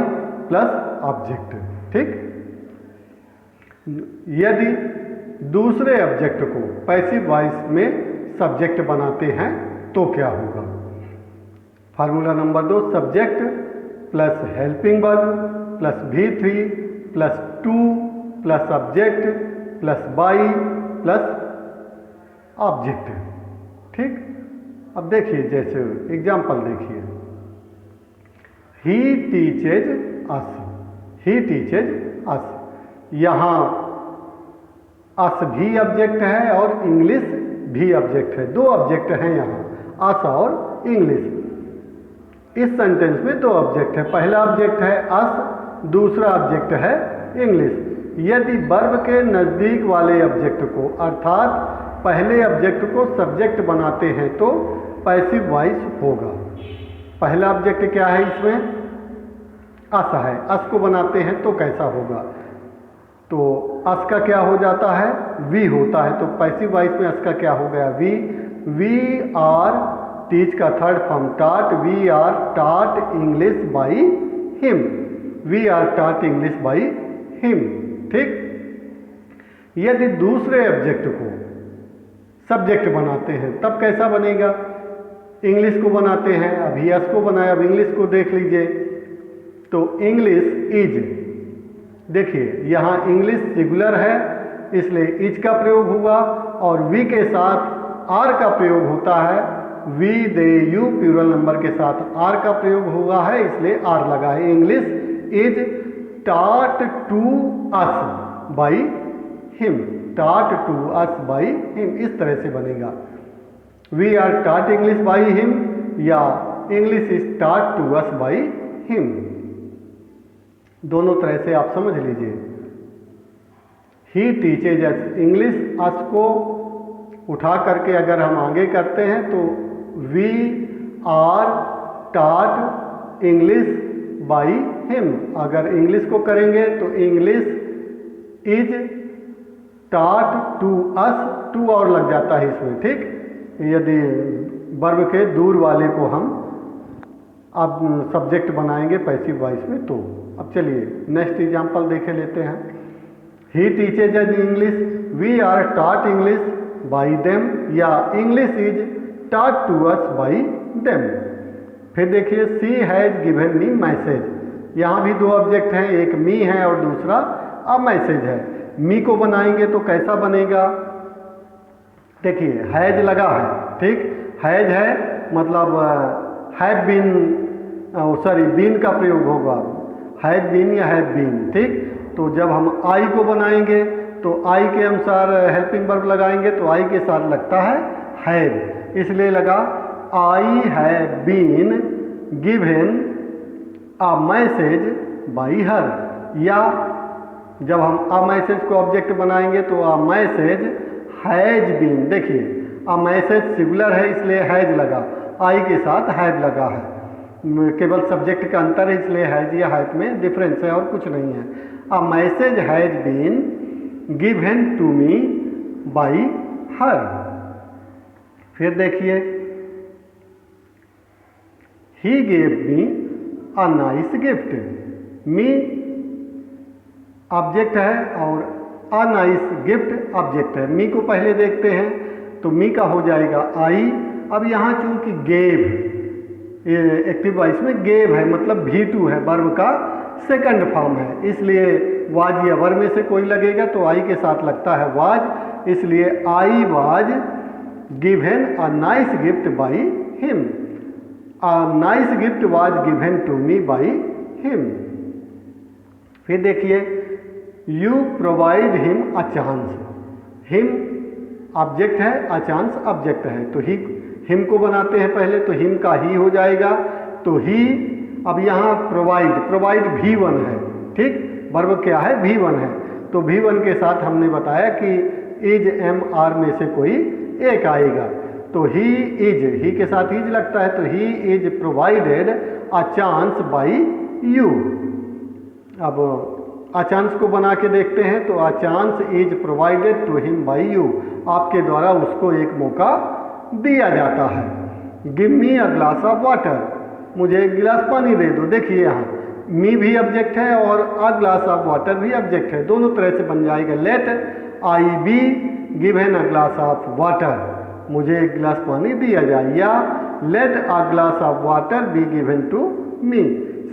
plus object. ठीक, यदि दूसरे ऑब्जेक्ट को पैसिव वॉइस में सब्जेक्ट बनाते हैं तो क्या होगा। Formula number 2 subject plus helping verb plus V3 plus 2 plus object plus by plus object. ठीक, अब देखिए, जैसे एग्जाम्पल देखिए, ही टीचेज अस, ही टीचेज अस, यहाँ अस भी ऑब्जेक्ट है और इंग्लिश भी ऑब्जेक्ट है, दो ऑब्जेक्ट हैं यहाँ, अस और इंग्लिश। इस सेंटेंस में दो ऑब्जेक्ट है, पहला ऑब्जेक्ट है अस, दूसरा ऑब्जेक्ट है इंग्लिश। यदि वर्ब के नज़दीक वाले ऑब्जेक्ट को अर्थात पहले ऑब्जेक्ट को सब्जेक्ट बनाते हैं तो पैसिव वॉइस होगा। पहला ऑब्जेक्ट क्या है इसमें? अस है, अस को बनाते हैं तो कैसा होगा? तो अस का क्या हो जाता है? वी होता है। तो पैसिव वॉइस में अस का क्या हो गया? वी। वी आर, टीच का third form taught, we are taught English by him, we are taught English by him. ठीक। यदि दूसरे ऑब्जेक्ट को सब्जेक्ट बनाते हैं तब कैसा बनेगा? इंग्लिश को बनाते हैं, अभी अस को बनाया, अब इंग्लिश को देख लीजिए। तो इंग्लिश इज, देखिए यहाँ इंग्लिश सिंगुलर है इसलिए इज का प्रयोग हुआ, और वी के साथ आर का प्रयोग होता है, we they you plural number के साथ आर का प्रयोग हुआ है इसलिए आर लगा है। English is taught to us by him, taught to us by him, इस तरह से बनेगा। We are taught English by him या English is taught to us by him, दोनों तरह से आप समझ लीजिए। ही टीचेज अस, इंग्लिश अस को उठा करके अगर हम आगे करते हैं तो we are taught English by him, अगर इंग्लिश को करेंगे तो English is taught to us, to और लग जाता है इसमें। ठीक। यदि वर्ब के दूर वाले को हम अब सब्जेक्ट बनाएंगे पैसिव वॉइस में तो। अब चलिए नेक्स्ट एग्जांपल देखे लेते हैं। He teaches us English, we are taught English by them, या English is taught to us by them. फिर देखिए, she has given me message, यहाँ भी दो ऑब्जेक्ट हैं, एक मी है और दूसरा अ मैसेज है। मी को बनाएंगे तो कैसा बनेगा? देखिए हैज लगा है, ठीक, हैज है मतलब हैव बीन, सॉरी बीन का प्रयोग होगा, हैज बीन या हैव बीन। ठीक। तो जब हम आई को बनाएंगे तो आई के अनुसार हेल्पिंग वर्ब लगाएंगे तो आई के साथ लगता है हैव, इसलिए लगा I have been given a message by her, या जब हम अ मैसेज को ऑब्जेक्ट बनाएंगे तो अ मैसेज हैज बीन, देखिए अ मैसेज सिंगुलर है इसलिए हैज लगा, आई के साथ हैव लगा है, केवल सब्जेक्ट का अंतर है इसलिए हैज या हैव में डिफरेंस है और कुछ नहीं है। A message has been given to me by her. फिर देखिए, he gave me a nice gift, me object है और अ नाइस गिफ्ट ऑब्जेक्ट है। मी को पहले देखते हैं तो मी का हो जाएगा आई। अब यहाँ चूंकि गेव एक्टिव वॉइस में गेव है मतलब V2 है, वर्ब का सेकंड फॉर्म है, इसलिए वाज या वर्ब में से कोई लगेगा तो आई के साथ लगता है वाज, इसलिए I was given a nice gift by him, a nice gift was given to me by him. फिर देखिए, you provide him a chance, him object है, अ चांस ऑब्जेक्ट है, तो ही हिम को बनाते हैं पहले तो हिम का ही हो जाएगा, तो ही। अब यहाँ प्रोवाइड V1 है, ठीक, वर्ब क्या है V1 है, तो V1 के साथ हमने बताया कि इज एम आर में से कोई एक आएगा, तो ही इज, ही के साथ इज लगता है तो he is provided a chance by you. अब अ चांस को बना के देखते हैं तो a chance is provided to him by you, आपके द्वारा उसको एक मौका दिया जाता है। Give me a glass of water, मुझे एक गिलास पानी दे दो। देखिए यहाँ मी भी ऑब्जेक्ट है और अ ग्लास ऑफ वाटर भी ऑब्जेक्ट है, दोनों तरह से बन जाएगा। Let I be given a glass of water, मुझे एक गिलास पानी दिया जाए, या let a glass of water be given to me,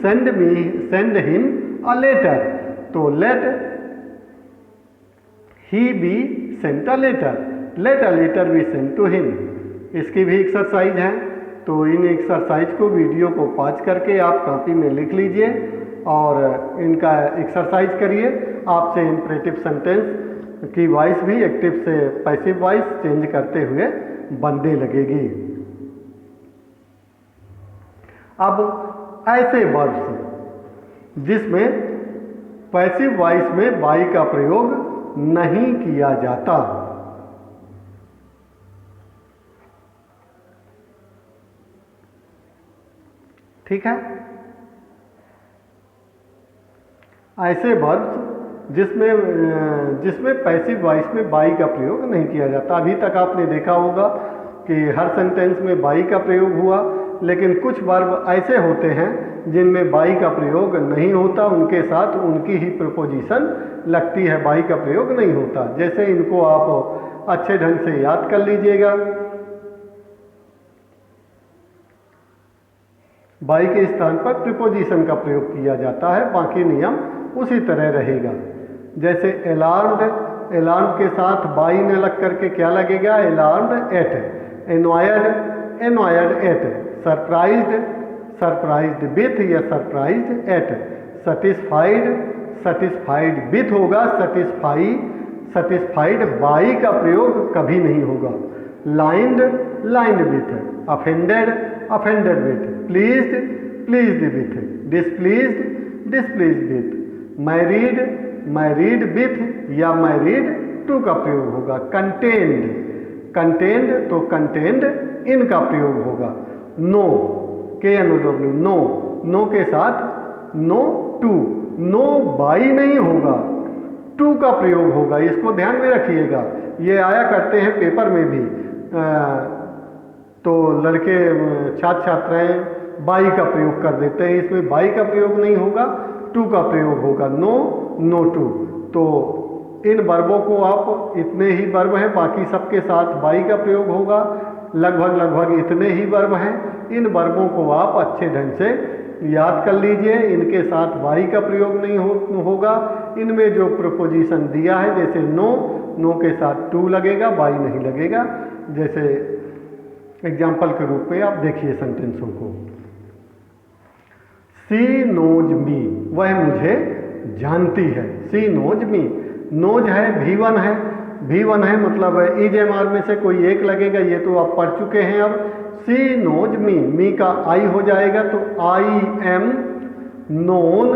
send him a letter, तो let he be sent a letter, let a letter be sent to him, इसकी भी एक्सरसाइज है। तो इन एक्सरसाइज को वीडियो को पॉज करके आप कॉपी में लिख लीजिए और इनका एक्सरसाइज करिए। आपसे इंपरेटिव सेंटेंस की वॉइस भी एक्टिव से पैसिव वॉइस चेंज करते हुए बनने लगेगी। अब ऐसे वर्ब्स जिसमें पैसिव वॉइस में बाई का प्रयोग नहीं किया जाता, ठीक है। ऐसे वर्ब्स जिसमें पैसिव वॉइस में बाई का प्रयोग नहीं किया जाता। अभी तक आपने देखा होगा कि हर सेंटेंस में बाई का प्रयोग हुआ, लेकिन कुछ वर्ब ऐसे होते हैं जिनमें बाई का प्रयोग नहीं होता, उनके साथ उनकी ही प्रपोजिशन लगती है, बाई का प्रयोग नहीं होता। जैसे इनको आप अच्छे ढंग से याद कर लीजिएगा। बाई के स्थान पर प्रीपोजिशन का प्रयोग किया जाता है, बाकी नियम उसी तरह रहेगा। जैसे अलार्म्ड, अलार्म के साथ बाई ने लग करके क्या लगेगा, alarmed at. Annoyed, annoyed at. Surprised, surprised with या surprised at. Satisfied, satisfied with होगा, सेटिस्फाई, सेटिस्फाइड बाई का प्रयोग कभी नहीं होगा। Lined, lined with. Offended, offended with. Pleased, pleased with. Displeased, displeased with. Married, married with या married to का प्रयोग होगा। कंटेन्ड, कंटेन्ड तो कंटेन्ड इन का प्रयोग होगा। नो, KNOW, नो, नो के साथ नो टू, नो बाई नहीं होगा, टू का प्रयोग होगा। इसको ध्यान में रखिएगा, ये आया करते हैं पेपर में भी। तो लड़के छात्र छात्राएं बाई का प्रयोग कर देते हैं, इसमें बाई का प्रयोग नहीं होगा, टू का प्रयोग होगा। No, no to. तो इन वर्बों को आप, इतने ही वर्ब हैं, बाकी सबके साथ बाई का प्रयोग होगा। लगभग लगभग इतने ही वर्ब हैं। इन वर्बों को आप अच्छे ढंग से याद कर लीजिए, इनके साथ बाई का प्रयोग नहीं होगा। इनमें जो प्रपोजिशन दिया है, जैसे नो, नो के साथ टू लगेगा, बाई नहीं लगेगा। जैसे एग्जाम्पल के रूप में आप देखिए सेंटेंसों को। सी नोज मी, वह मुझे जानती है। सी नोज मी, नोज है, V1 है, V1 है मतलब इज एम आर में से कोई एक लगेगा, ये तो आप पढ़ चुके हैं। अब सी नोज मी, मी का आई हो जाएगा तो I am known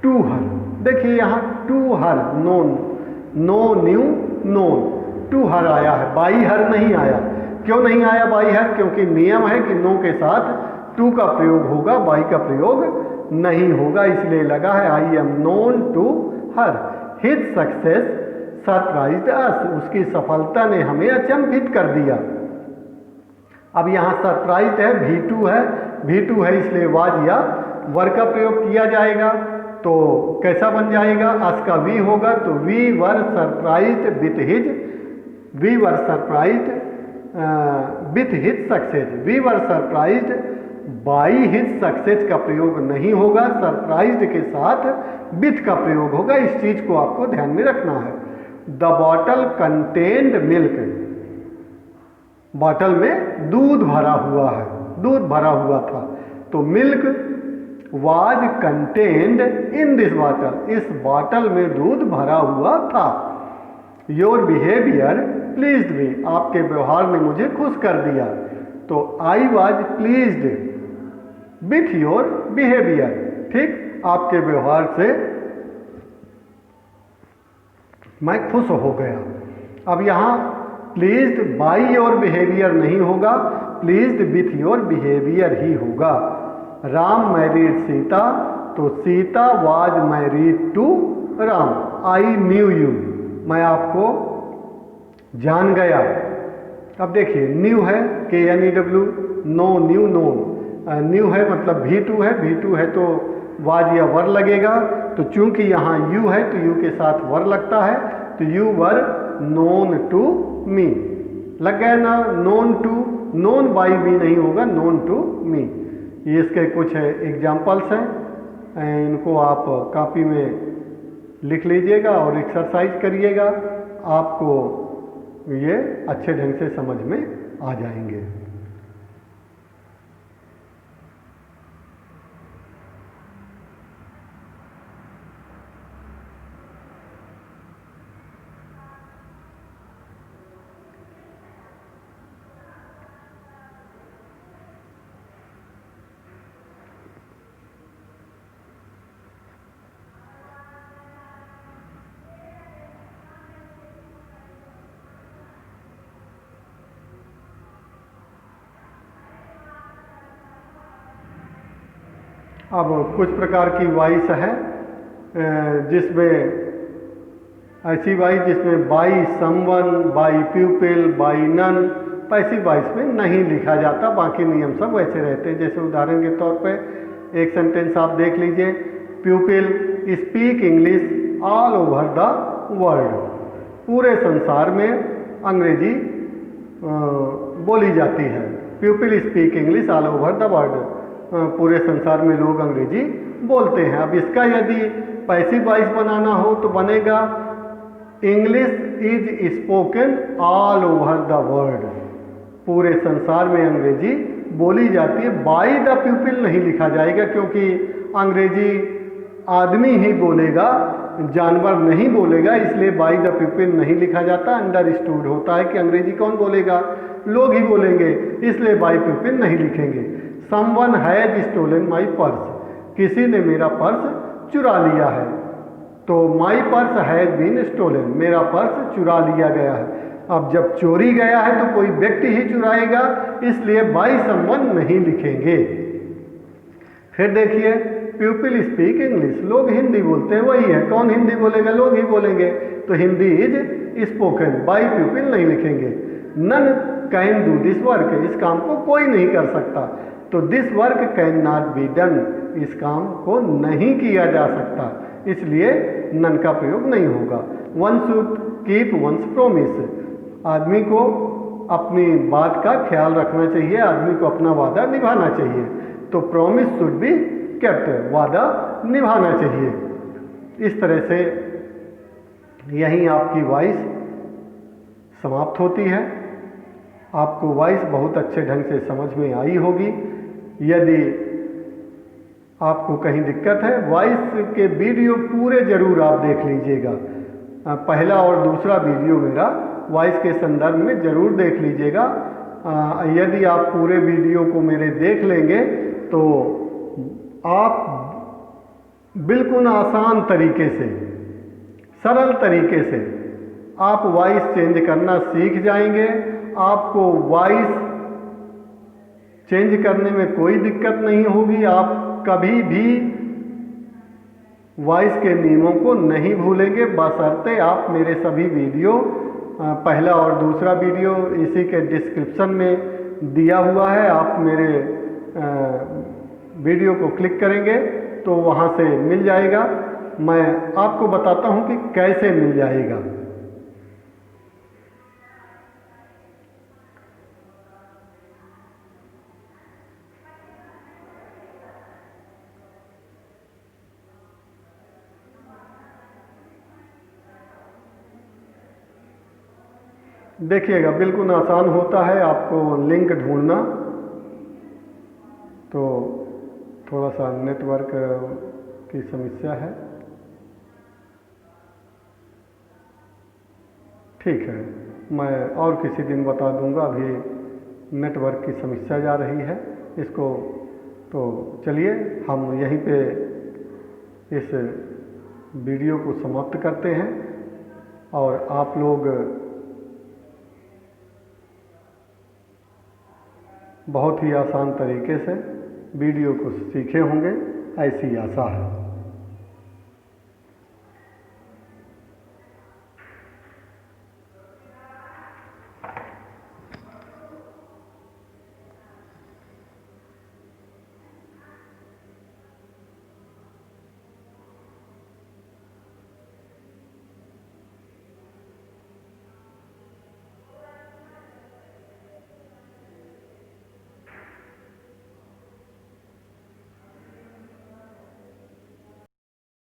to her. देखिए यहाँ to her, known, no new known, to her आया है, बाई हर नहीं आया। क्यों नहीं आया बाई हर? क्योंकि नियम है कि नो के साथ टू का प्रयोग होगा, बाई का प्रयोग नहीं होगा, इसलिए लगा है I am known to her. His success surprised us, उसकी सफलता ने हमें अचंभित कर दिया। अब यहाँ सरप्राइज्ड है, V2 है, V2 है इसलिए वाज या वर का प्रयोग किया जाएगा। तो कैसा बन जाएगा? अस का वी होगा तो we were surprised with his, we were surprised with his success. We were surprised by his success का प्रयोग नहीं होगा, सरप्राइज्ड के साथ विथ का प्रयोग होगा। इस चीज को आपको ध्यान में रखना है। The bottle contained milk, bottle में दूध भरा हुआ है, दूध भरा हुआ था। तो milk was contained in this bottle, इस बॉटल में दूध भरा हुआ था। योर बिहेवियर प्लीज्ड मी, आपके व्यवहार ने मुझे खुश कर दिया। तो I was pleased with your behaviour, ठीक, आपके व्यवहार से मैं खुश हो गया। अब यहाँ प्लीज्ड बाई योर बिहेवियर नहीं होगा, प्लीज्ड विथ योर बिहेवियर ही होगा। राम मैरिड सीता, तो Sita was married to Ram. I knew you, मैं आपको जान गया। अब देखिए न्यू है, KNEW, know knew know, knew है मतलब V2 है, V2 है तो वाज या वर लगेगा। तो चूंकि यहाँ यू है तो यू के साथ वर लगता है, तो you were known to me, लग गया ना, known to, known by me नहीं होगा, नोन टू मी। ये इसके कुछ एग्जाम्पल्स हैं, इनको आप कॉपी में लिख लीजिएगा और एक्सरसाइज करिएगा, आपको ये अच्छे ढंग से समझ में आ जाएंगे। अब कुछ प्रकार की वॉइस है जिसमें ऐसी वॉइस जिसमें by someone, by pupil, by none, ऐसी वॉइस में नहीं लिखा जाता, बाकी नियम सब वैसे रहते हैं। जैसे उदाहरण के तौर पे एक सेंटेंस आप देख लीजिए, प्यूपिल speak English all over the world. पूरे संसार में अंग्रेजी बोली जाती है। प्यूपिल speak English all over the world, पूरे संसार में लोग अंग्रेजी बोलते हैं। अब इसका यदि पैसिव वॉइस बनाना हो तो बनेगा English is spoken all over the world. पूरे संसार में अंग्रेजी बोली जाती है। बाय द पीपल नहीं लिखा जाएगा, क्योंकि अंग्रेजी आदमी ही बोलेगा, जानवर नहीं बोलेगा, इसलिए बाय द पीपल नहीं लिखा जाता। अंडरस्टूड होता है कि अंग्रेजी कौन बोलेगा, लोग ही बोलेंगे, इसलिए बाय पीपल नहीं लिखेंगे। Someone has stolen my purse, किसी ने मेरा पर्स चुरा लिया है, तो my purse has been stolen, मेरा पर्स चुरा लिया गया है। अब जब चोरी गया है तो कोई व्यक्ति ही चुराएगा, इसलिए बाई समवन नहीं लिखेंगे। फिर देखिए, पीपल स्पीक इंग्लिश, लोग हिंदी बोलते हैं, वही है, कौन हिंदी बोलेगा, लोग ही बोलेंगे, तो Hindi is spoken, by people नहीं लिखेंगे। None can do this work, इस काम को कोई नहीं कर सकता, तो this work can not be done, इस काम को नहीं किया जा सकता, इसलिए नन का प्रयोग नहीं होगा। One should keep once promise, आदमी को अपनी बात का ख्याल रखना चाहिए, आदमी को अपना वादा निभाना चाहिए, तो प्रोमिस शुड बी केप्ट, वादा निभाना चाहिए। इस तरह से यहीं आपकी वॉइस समाप्त होती है। आपको वॉइस बहुत अच्छे ढंग से समझ में आई होगी। यदि आपको कहीं दिक्कत है, वॉइस के वीडियो पूरे जरूर आप देख लीजिएगा। पहला और दूसरा वीडियो मेरा वॉइस के संदर्भ में जरूर देख लीजिएगा। यदि आप पूरे वीडियो को मेरे देख लेंगे तो आप बिल्कुल आसान तरीके से, सरल तरीके से आप वॉइस चेंज करना सीख जाएंगे। आपको वॉइस चेंज करने में कोई दिक्कत नहीं होगी। आप कभी भी वॉइस के नियमों को नहीं भूलेंगे, बशर्ते आप मेरे सभी वीडियो, पहला और दूसरा वीडियो इसी के डिस्क्रिप्शन में दिया हुआ है, आप मेरे वीडियो को क्लिक करेंगे तो वहाँ से मिल जाएगा। मैं आपको बताता हूँ कि कैसे मिल जाएगा। देखिएगा, बिल्कुल आसान होता है आपको लिंक ढूंढना, तो थोड़ा सा नेटवर्क की समस्या है। ठीक है, मैं और किसी दिन बता दूंगा, अभी नेटवर्क की समस्या जा रही है इसको। तो चलिए हम यहीं पे इस वीडियो को समाप्त करते हैं, और आप लोग बहुत ही आसान तरीके से वीडियो को सीखे होंगे, ऐसी आशा है।